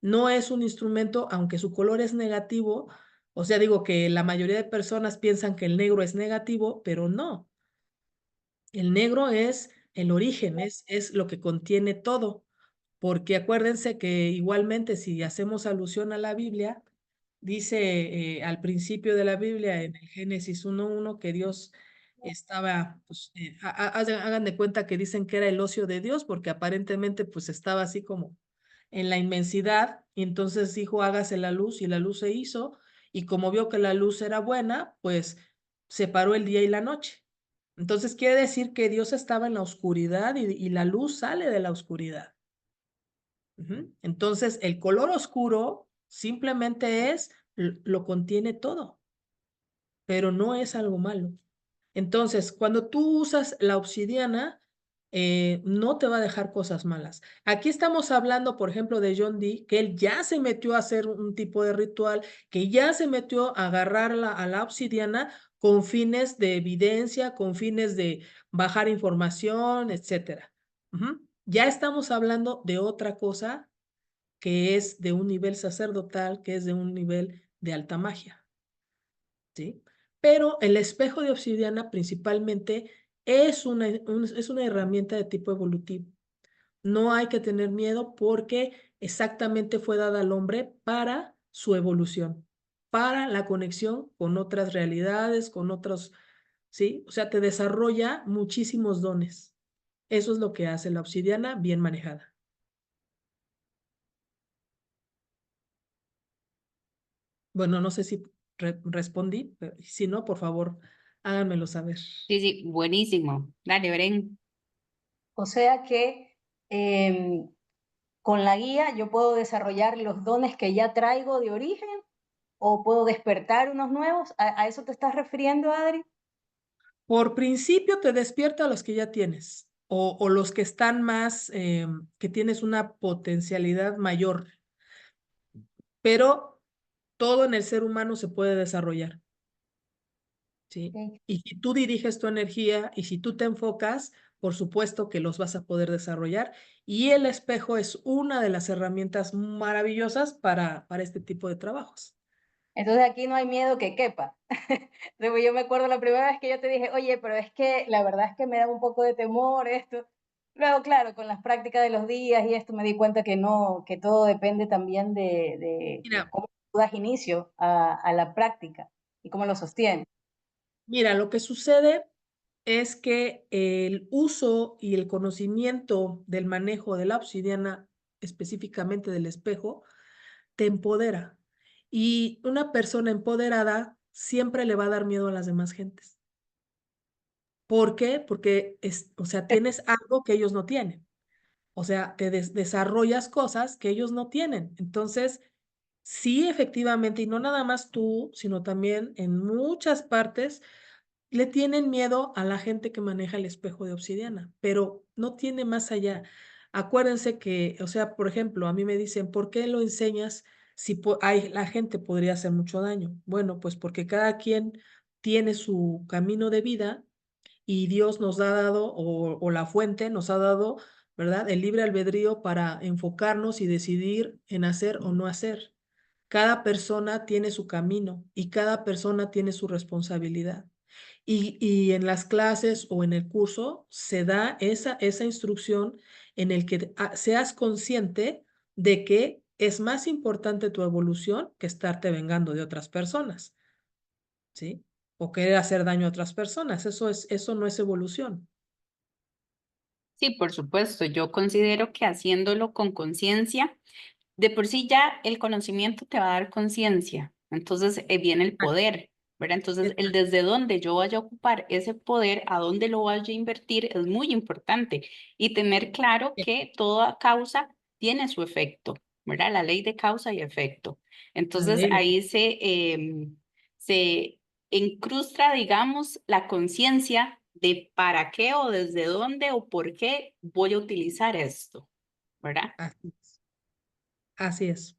[SPEAKER 2] No es un instrumento, aunque su color es negativo, o sea, digo que la mayoría de personas piensan que el negro es negativo, pero no. El negro es el origen, es lo que contiene todo, porque acuérdense que igualmente si hacemos alusión a la Biblia, dice al principio de la Biblia, en el Génesis 1:1, que Dios estaba, pues, hagan de cuenta que dicen que era el ocio de Dios, porque aparentemente pues estaba así como en la inmensidad, y entonces dijo, hágase la luz, y la luz se hizo, y como vio que la luz era buena, pues separó el día y la noche. Entonces quiere decir que Dios estaba en la oscuridad y la luz sale de la oscuridad. Entonces el color oscuro simplemente lo contiene todo, pero no es algo malo. Entonces, cuando tú usas la obsidiana, no te va a dejar cosas malas. Aquí estamos hablando, por ejemplo, de John Dee, que él ya se metió a hacer un tipo de ritual, que ya se metió a agarrar a la obsidiana con fines de evidencia, con fines de bajar información, etcétera. Ya estamos hablando de otra cosa que es de un nivel sacerdotal, que es de un nivel de alta magia. ¿Sí? Pero el espejo de obsidiana principalmente es una herramienta de tipo evolutivo. No hay que tener miedo porque exactamente fue dada al hombre para su evolución, para la conexión con otras realidades, con otros, ¿sí? O sea, te desarrolla muchísimos dones. Eso es lo que hace la obsidiana bien manejada. Bueno, no sé si respondí, pero si no, por favor, háganmelo saber.
[SPEAKER 1] Sí, sí, buenísimo. Dale, Bren.
[SPEAKER 3] O sea que con la guía yo puedo desarrollar los dones que ya traigo de origen o puedo despertar unos nuevos. ¿A eso te estás refiriendo, Adri?
[SPEAKER 2] Por principio te despierta a los que ya tienes o los que están más, que tienes una potencialidad mayor, pero todo en el ser humano se puede desarrollar, ¿sí?
[SPEAKER 3] Ok.
[SPEAKER 2] Y si tú diriges tu energía y si tú te enfocas, por supuesto que los vas a poder desarrollar. Y el espejo es una de las herramientas maravillosas para este tipo de trabajos.
[SPEAKER 3] Entonces aquí no hay miedo que quepa. Luego yo me acuerdo la primera vez que yo te dije, oye, pero es que la verdad es que me da un poco de temor esto. Luego, claro, con las prácticas de los días y esto me di cuenta que no, que todo depende también de
[SPEAKER 2] Mira,
[SPEAKER 3] cómo tú das inicio a la práctica y cómo lo sostienes.
[SPEAKER 2] mira, lo que sucede es que el uso y el conocimiento del manejo de la obsidiana, específicamente del espejo, te empodera. Y una persona empoderada siempre le va a dar miedo a las demás gentes. ¿Por qué? Porque o sea, tienes algo que ellos no tienen. O sea, te desarrollas cosas que ellos no tienen. Entonces, sí, efectivamente, y no nada más tú, sino también en muchas partes le tienen miedo a la gente que maneja el espejo de obsidiana, pero no tiene más allá. Acuérdense que, o sea, por ejemplo, a mí me dicen, ¿por qué lo enseñas si la gente podría hacer mucho daño? Bueno, pues porque cada quien tiene su camino de vida y Dios nos ha dado, o la fuente nos ha dado, ¿verdad? El libre albedrío para enfocarnos y decidir en hacer o no hacer. Cada persona tiene su camino y cada persona tiene su responsabilidad. Y en las clases o en el curso se da esa instrucción en el que seas consciente de que es más importante tu evolución que estarte vengando de otras personas, ¿sí? O querer hacer daño a otras personas. Eso no es evolución.
[SPEAKER 1] Sí, por supuesto. Yo considero que haciéndolo con conciencia, de por sí ya el conocimiento te va a dar conciencia. Entonces viene el
[SPEAKER 2] Exacto,
[SPEAKER 1] poder, ¿verdad? Entonces el
[SPEAKER 2] exacto,
[SPEAKER 1] desde dónde yo vaya a ocupar ese poder, a dónde lo vaya a invertir, es muy importante. Y tener claro que toda causa tiene su efecto, ¿verdad? La ley de causa y efecto.
[SPEAKER 2] la
[SPEAKER 1] Entonces
[SPEAKER 2] ley.
[SPEAKER 1] ahí se incrusta, digamos, la conciencia de para qué o desde dónde o por qué voy a utilizar esto, ¿verdad?
[SPEAKER 2] Así es. Así es.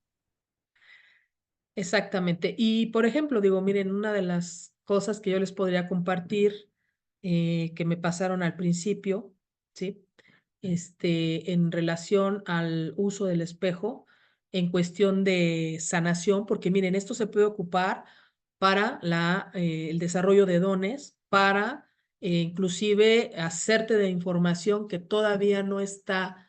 [SPEAKER 2] Exactamente. Y por ejemplo, digo, miren, una de las cosas que yo les podría compartir que me pasaron al principio, ¿sí? En relación al uso del espejo en cuestión de sanación, porque miren, esto se puede ocupar para el desarrollo de dones, para inclusive hacerte de información que todavía no está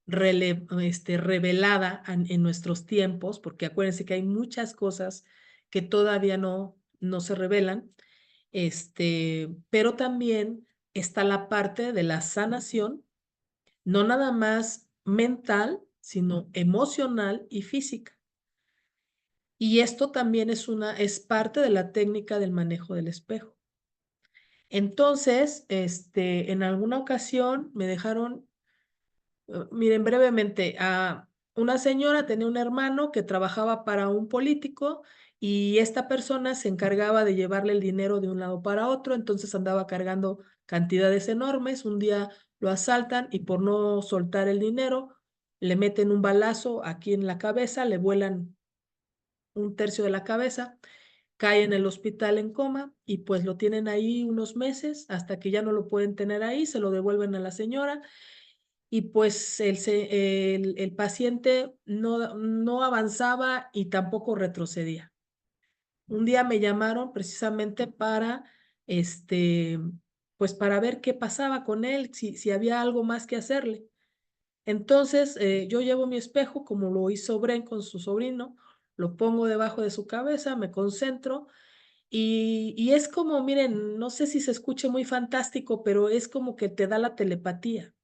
[SPEAKER 2] revelada en nuestros tiempos, porque acuérdense que hay muchas cosas que todavía no se revelan, pero también está la parte de la sanación, no nada más mental, sino emocional y física. Y esto también es parte de la técnica del manejo del espejo. Entonces, en alguna ocasión me dejaron, miren brevemente, una señora tenía un hermano que trabajaba para un político y esta persona se encargaba de llevarle el dinero de un lado para otro, entonces andaba cargando cantidades enormes. Un día lo asaltan y por no soltar el dinero, le meten un balazo aquí en la cabeza, le vuelan un tercio de la cabeza, cae en el hospital en coma y pues lo tienen ahí unos meses hasta que ya no lo pueden tener ahí, se lo devuelven a la señora y pues el paciente no avanzaba y tampoco retrocedía. Un día me llamaron precisamente para, este, pues para ver qué pasaba con él, si había algo más que hacerle. Entonces, yo llevo mi espejo, como lo hizo Bren con su sobrino, lo pongo debajo de su cabeza, me concentro y es como, miren, no sé si se escuche muy fantástico, pero es como que te da la telepatía,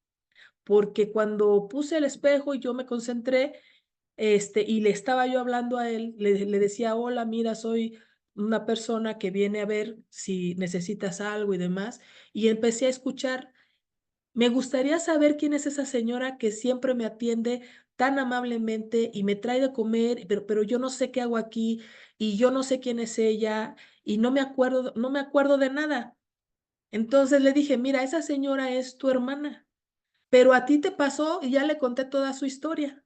[SPEAKER 2] porque cuando puse el espejo y yo me concentré, y le estaba yo hablando a él, le decía, hola, mira, soy una persona que viene a ver si necesitas algo y demás, y empecé a escuchar. Me gustaría saber quién es esa señora que siempre me atiende tan amablemente y me trae de comer, pero yo no sé qué hago aquí y yo no sé quién es ella y no me acuerdo de nada. Entonces le dije, mira, esa señora es tu hermana, pero a ti te pasó y ya le conté toda su historia.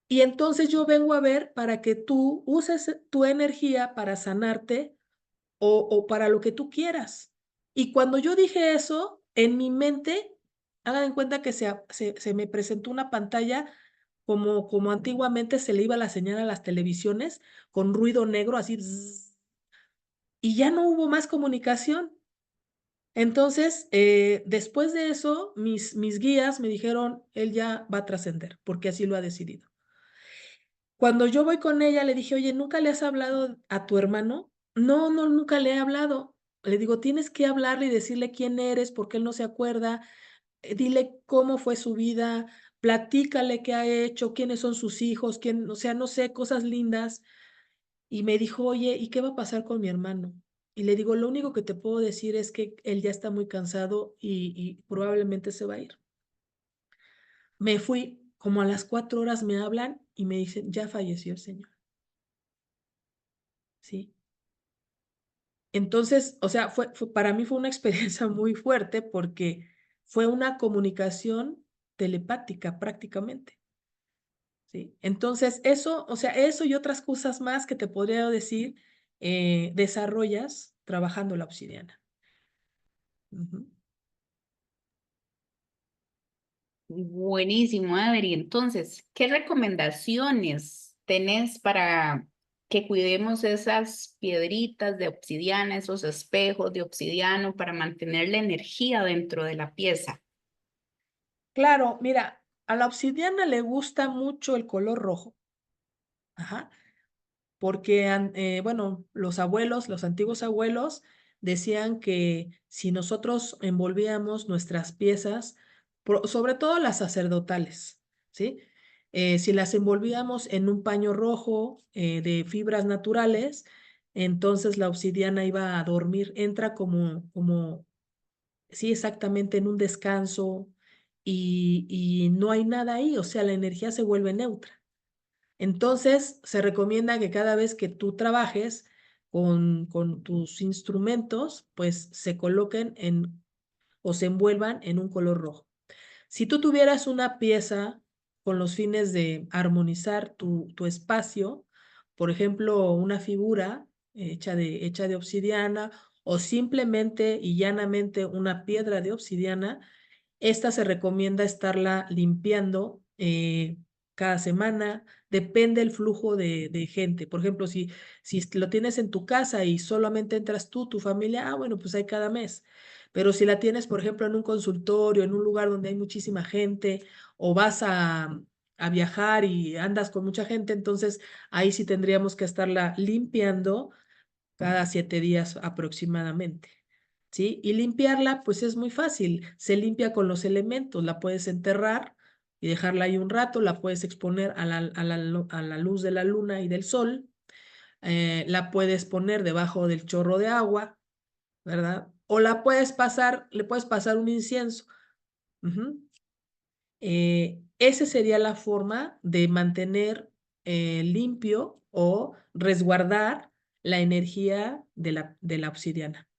[SPEAKER 2] Y entonces yo vengo a ver para que tú uses tu energía para sanarte o para lo que tú quieras. Y cuando yo dije eso, en mi mente, hagan en cuenta que se me presentó una pantalla como antiguamente se le iba la señal a las televisiones, con ruido negro, así, zzz, y ya no hubo más comunicación. Entonces, después de eso, mis guías me dijeron, él ya va a trascender, porque así lo ha decidido. Cuando yo voy con ella, le dije, oye, ¿nunca le has hablado a tu hermano? No, no, nunca le he hablado. Le digo, tienes que hablarle y decirle quién eres, porque él no se acuerda. Dile cómo fue su vida, platícale qué ha hecho, quiénes son sus hijos, quién, o sea, no sé, cosas lindas. Y me dijo, oye, ¿y qué va a pasar con mi hermano? Y le digo, lo único que te puedo decir es que él ya está muy cansado y probablemente se va a ir. Me fui, como a las 4 horas me hablan y me dicen, ya falleció el señor. Sí. Entonces, o sea, para mí fue una experiencia muy fuerte porque fue una comunicación telepática prácticamente, ¿sí? Entonces, eso, o sea, eso y otras cosas más que te podría decir, desarrollas trabajando la obsidiana. Ujú.
[SPEAKER 1] Buenísimo, Adri. Entonces, ¿qué recomendaciones tenés para que cuidemos esas piedritas de obsidiana, esos espejos de obsidiano para mantener la energía dentro de la pieza?
[SPEAKER 2] Claro, mira, a la obsidiana le gusta mucho el color rojo. Ajá. Porque, bueno, los abuelos, los antiguos abuelos decían que si nosotros envolvíamos nuestras piezas, sobre todo las sacerdotales, ¿sí? Si las envolvíamos en un paño rojo de fibras naturales, entonces la obsidiana iba a dormir, entra sí, exactamente en un descanso y no hay nada ahí, o sea, la energía se vuelve neutra. Entonces, se recomienda que cada vez que tú trabajes con tus instrumentos, pues se coloquen o se envuelvan en un color rojo. Si tú tuvieras una pieza con los fines de armonizar tu espacio, por ejemplo, una figura hecha de obsidiana o simplemente y llanamente una piedra de obsidiana, esta se recomienda estarla limpiando cada semana, depende el flujo de gente. Por ejemplo, si lo tienes en tu casa y solamente entras tú, tu familia, bueno, pues hay cada mes. Pero si la tienes, por ejemplo, en un consultorio, en un lugar donde hay muchísima gente, o vas a viajar y andas con mucha gente, entonces ahí sí tendríamos que estarla limpiando cada 7 días aproximadamente. ¿Sí? Y limpiarla, pues es muy fácil. Se limpia con los elementos. La puedes enterrar y dejarla ahí un rato. La puedes exponer a la luz de la luna y del sol. La puedes poner debajo del chorro de agua, ¿verdad? o le puedes pasar un incienso. Ujú. Esa sería la forma de mantener limpio o resguardar la energía de la obsidiana.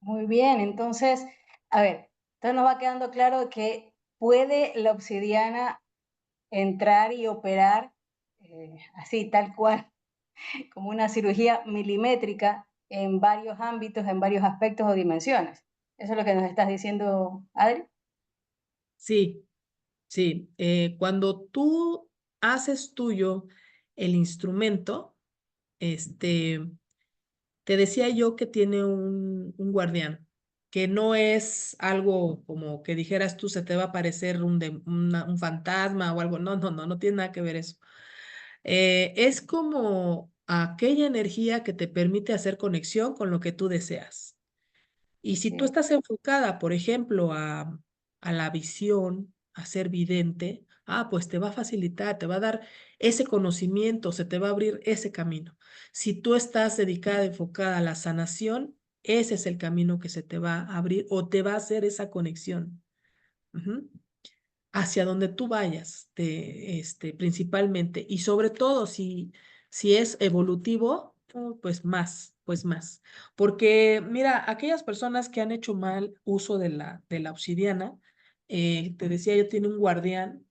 [SPEAKER 3] Muy bien, entonces, a ver, entonces nos va quedando claro que puede la obsidiana entrar y operar así, tal cual, como una cirugía milimétrica en varios ámbitos, en varios aspectos o dimensiones. ¿Eso es lo que nos estás diciendo, Adri?
[SPEAKER 2] Sí, sí. Cuando tú haces tuyo el instrumento, este, te decía yo que tiene un guardián, que no es algo como que dijeras tú se te va a aparecer un fantasma o algo. No, no, no, no tiene nada que ver eso. Es como aquella energía que te permite hacer conexión con lo que tú deseas. Y si tú
[SPEAKER 3] Sí.
[SPEAKER 2] estás enfocada, por ejemplo, a la visión, a ser vidente, pues te va a facilitar, te va a dar ese conocimiento, se te va a abrir ese camino. Si tú estás dedicada, enfocada a la sanación, ese es el camino que se te va a abrir o te va a hacer esa conexión. Ujú. Hacia donde tú vayas, principalmente. Y sobre todo, si es evolutivo, pues más, pues más. Porque, mira, aquellas personas que han hecho mal uso de la obsidiana, te decía yo, tiene un guardián,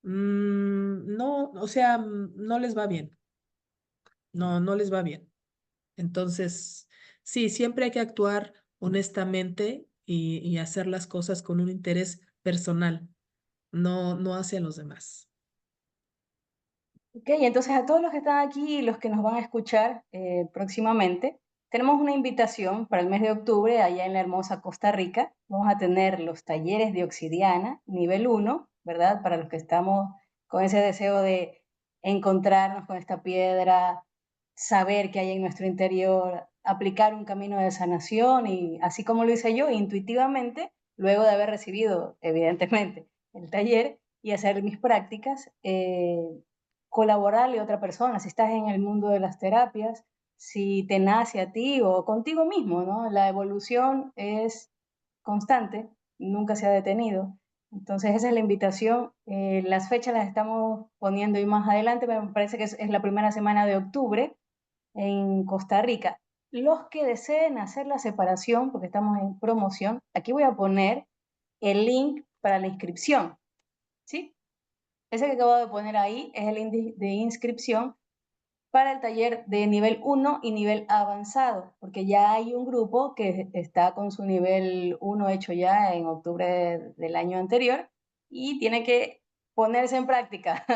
[SPEAKER 2] no, o sea, no les va bien, no, no les va bien. Entonces, sí, siempre hay que actuar honestamente y hacer las cosas con un interés personal, no, no hacia los demás.
[SPEAKER 3] Ok, entonces a todos los que están aquí y los que nos van a escuchar próximamente, tenemos una invitación para el mes de octubre allá en la hermosa Costa Rica. Vamos a tener los talleres de obsidiana, nivel 1, ¿verdad? Para los que estamos con ese deseo de encontrarnos con esta piedra, saber qué hay en nuestro interior, aplicar un camino de sanación y así como lo hice yo, intuitivamente, luego de haber recibido, evidentemente, el taller y hacer mis prácticas. Colaborarle a otra persona, si estás en el mundo de las terapias, si te nace a ti o contigo mismo, ¿no? La evolución es constante, nunca se ha detenido. Entonces esa es la invitación. Las fechas las estamos poniendo y más adelante, me parece que es la primera semana de octubre en Costa Rica. Los que deseen hacer la separación, porque estamos en promoción, aquí voy a poner el link para la inscripción, ¿sí? Ese que acabo de poner ahí es el índice de inscripción para el taller de nivel 1 y nivel avanzado, porque ya hay un grupo que está con su nivel 1 hecho ya en octubre del año anterior y tiene que ponerse en práctica,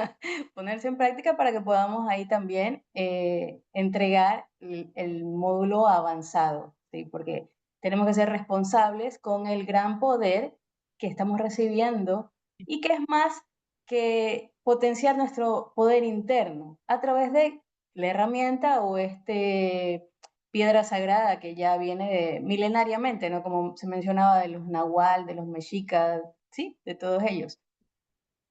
[SPEAKER 3] ponerse en práctica para que podamos ahí también entregar el módulo avanzado, ¿sí? Porque tenemos que ser responsables con el gran poder que estamos recibiendo y que es más que potenciar nuestro poder interno a través de la herramienta o piedra sagrada que ya viene milenariamente, ¿no? Como se mencionaba de los nahual, de los mexicas, ¿sí? De todos ellos.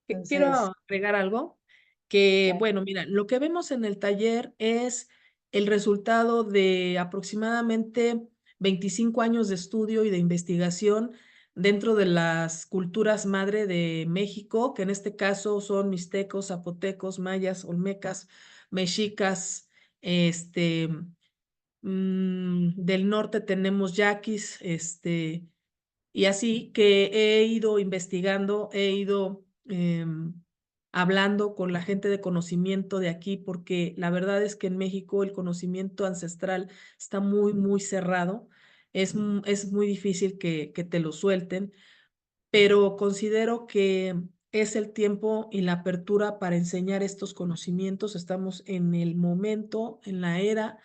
[SPEAKER 2] Quiero
[SPEAKER 3] Entonces,
[SPEAKER 2] agregar algo que,
[SPEAKER 3] claro.
[SPEAKER 2] bueno, mira, lo que vemos en el taller es el resultado de aproximadamente 25 años de estudio y de investigación dentro de las culturas madre de México, que en este caso son mixtecos, zapotecos, mayas, olmecas, mexicas, este, del norte tenemos yaquis, y así que he ido investigando, he ido hablando con la gente de conocimiento de aquí, porque la verdad es que en México el conocimiento ancestral está muy, muy cerrado. Es muy difícil que te lo suelten, pero considero que es el tiempo y la apertura para enseñar estos conocimientos. Estamos en el momento, en la era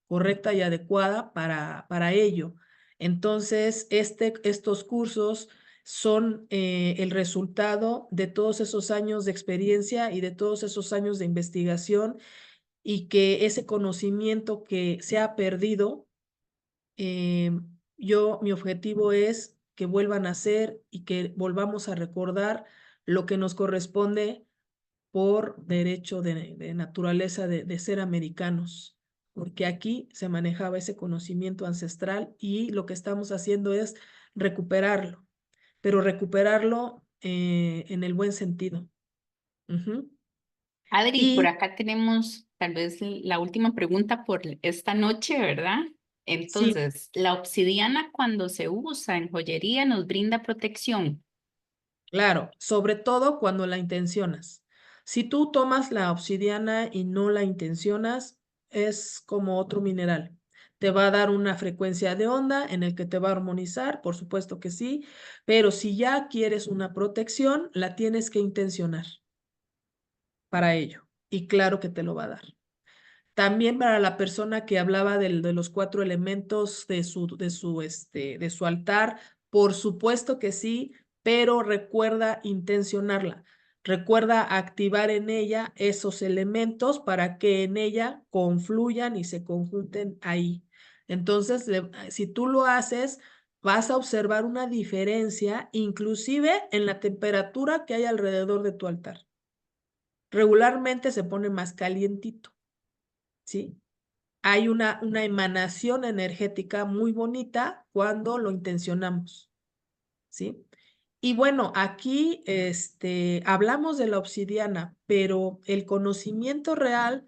[SPEAKER 2] correcta y adecuada para ello. Entonces, estos cursos son el resultado de todos esos años de experiencia y de todos esos años de investigación y que ese conocimiento que se ha perdido, eh, mi objetivo es que vuelvan a ser y que volvamos a recordar lo que nos corresponde por derecho de naturaleza de ser americanos, porque aquí se manejaba ese conocimiento ancestral y lo que estamos haciendo es recuperarlo, pero recuperarlo en el buen sentido. Ujú.
[SPEAKER 1] Adri, por
[SPEAKER 2] Y
[SPEAKER 1] acá tenemos tal vez la última pregunta por esta noche, ¿verdad?
[SPEAKER 2] sí,
[SPEAKER 1] Entonces, ¿la obsidiana cuando se usa en joyería nos brinda protección?
[SPEAKER 2] claro, sobre todo cuando la intencionas. Si tú tomas la obsidiana y no la intencionas, es como otro mineral. Te va a dar una frecuencia de onda en el que te va a armonizar, por supuesto que sí, pero si ya quieres una protección, la tienes que intencionar para ello. Y claro que te lo va a dar. También para la persona que hablaba de los 4 elementos de su altar, por supuesto que sí, pero recuerda intencionarla. Recuerda activar en ella esos elementos para que en ella confluyan y se conjunten ahí. Entonces, si tú lo haces, vas a observar una diferencia, inclusive en la temperatura que hay alrededor de tu altar. Regularmente se pone más calientito, ¿sí? Hay una emanación energética muy bonita cuando lo intencionamos, ¿sí? Y bueno, aquí hablamos de la obsidiana, pero el conocimiento real,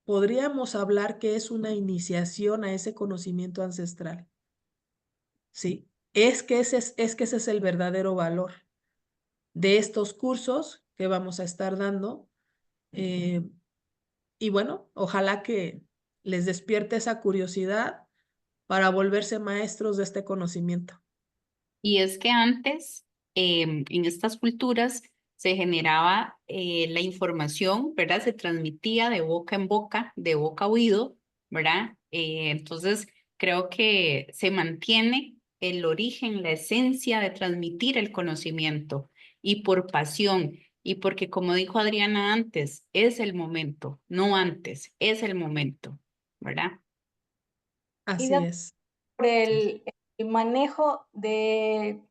[SPEAKER 2] podríamos hablar que es una iniciación a ese conocimiento ancestral, ¿sí? Es que ese es el verdadero valor de estos cursos que vamos a estar dando. eh, y bueno, ojalá que les despierte esa curiosidad para volverse maestros de este conocimiento.
[SPEAKER 1] Y es que antes, en estas culturas, se generaba la información, ¿verdad? Se transmitía de boca en boca, de boca a oído, ¿verdad? Entonces, creo que se mantiene el origen, la esencia de transmitir el conocimiento y por pasión. Y porque, como dijo Adriana antes, es el momento, no antes, es el momento, ¿verdad?
[SPEAKER 3] Y
[SPEAKER 2] Así
[SPEAKER 3] de
[SPEAKER 2] es.
[SPEAKER 3] por
[SPEAKER 2] Sí.
[SPEAKER 3] el manejo de,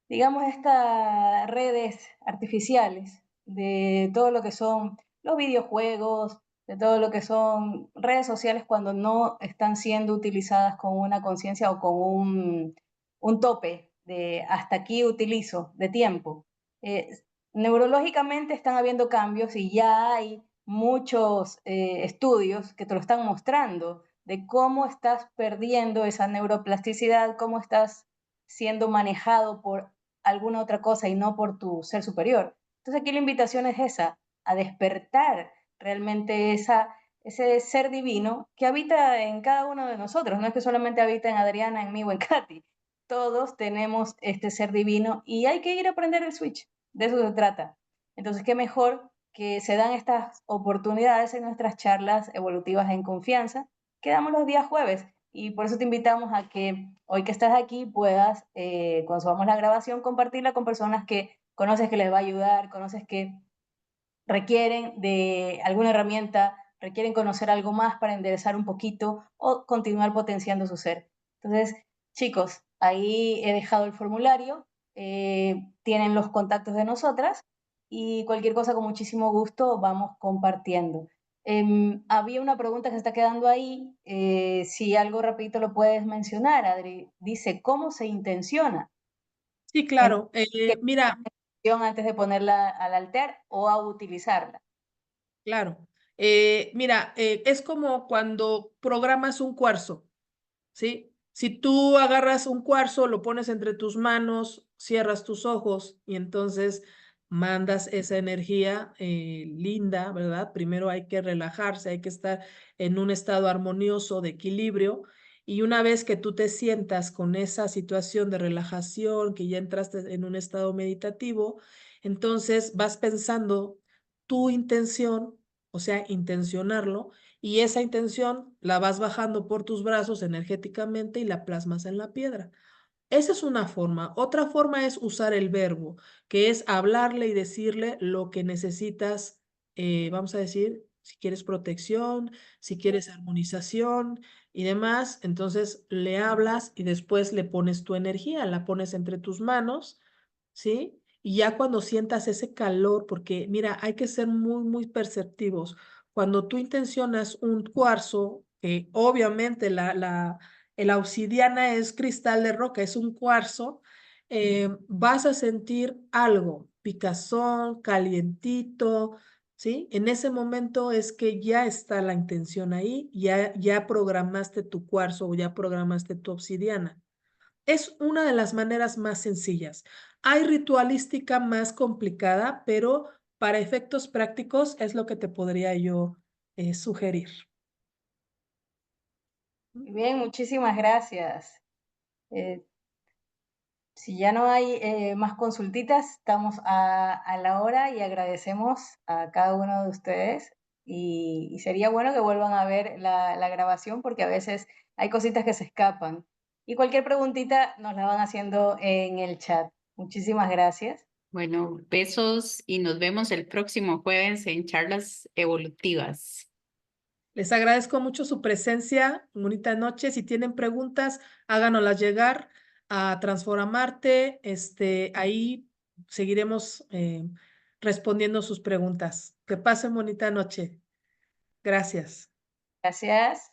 [SPEAKER 3] digamos, estas redes artificiales, de todo lo que son los videojuegos, de todo lo que son redes sociales cuando no están siendo utilizadas con una conciencia o con un tope de hasta aquí utilizo de tiempo. Eh, Neurológicamente están habiendo cambios y ya hay muchos estudios que te lo están mostrando de cómo estás perdiendo esa neuroplasticidad, cómo estás siendo manejado por alguna otra cosa y no por tu ser superior. Entonces aquí la invitación es esa, a despertar realmente ese ser divino que habita en cada uno de nosotros. No es que solamente habita en Adriana, en mí o en Katy. Todos tenemos este ser divino y hay que ir a aprender el switch. De eso se trata. Entonces, qué mejor que se dan estas oportunidades en nuestras charlas evolutivas en confianza que damos los días jueves. Y por eso te invitamos a que hoy que estás aquí puedas, cuando subamos la grabación, compartirla con personas que conoces que les va a ayudar, conoces que requieren de alguna herramienta, requieren conocer algo más para enderezar un poquito o continuar potenciando su ser. Entonces, chicos, ahí he dejado el formulario, tienen los contactos de nosotras y cualquier cosa con muchísimo gusto vamos compartiendo. Había una pregunta que se está quedando ahí, si algo rapidito lo puedes mencionar, Adri. Dice, ¿cómo se intenciona?
[SPEAKER 2] Sí,
[SPEAKER 3] ¿En
[SPEAKER 2] claro.
[SPEAKER 3] qué
[SPEAKER 2] Mira,
[SPEAKER 3] antes de ponerla al altar o a utilizarla?
[SPEAKER 2] claro. Mira, es como cuando programas un cuarzo, ¿sí? Si tú agarras un cuarzo, lo pones entre tus manos, cierras tus ojos y entonces mandas esa energía linda, ¿verdad? Primero hay que relajarse, hay que estar en un estado armonioso de equilibrio y una vez que tú te sientas con esa situación de relajación, que ya entraste en un estado meditativo, entonces vas pensando tu intención, o sea, intencionarlo y esa intención la vas bajando por tus brazos energéticamente y la plasmas en la piedra. Esa es una forma. Otra forma es usar el verbo, que es hablarle y decirle lo que necesitas, vamos a decir, si quieres protección, si quieres armonización y demás, entonces le hablas y después le pones tu energía, la pones entre tus manos, ¿sí? y ya cuando sientas ese calor, porque mira, hay que ser muy, muy perceptivos. Cuando tú intencionas un cuarzo, obviamente la obsidiana es cristal de roca, es un cuarzo, vas a sentir algo, picazón, calientito, ¿sí? En ese momento es que ya está la intención ahí, ya programaste tu cuarzo o ya programaste tu obsidiana. Es una de las maneras más sencillas. Hay ritualística más complicada, pero para efectos prácticos es lo que te podría yo sugerir.
[SPEAKER 3] Bien, muchísimas gracias. Eh, si ya no hay más consultitas, estamos a la hora y agradecemos a cada uno de ustedes. Y sería bueno que vuelvan a ver la grabación porque a veces hay cositas que se escapan. Y cualquier preguntita nos la van haciendo en el chat. Muchísimas gracias.
[SPEAKER 1] Bueno, besos y nos vemos el próximo jueves en charlas evolutivas.
[SPEAKER 2] Les agradezco mucho su presencia. Bonita noche. Si tienen preguntas, háganoslas llegar a Transformarte. Ahí seguiremos respondiendo sus preguntas. Que pasen bonita noche. Gracias.
[SPEAKER 3] Gracias.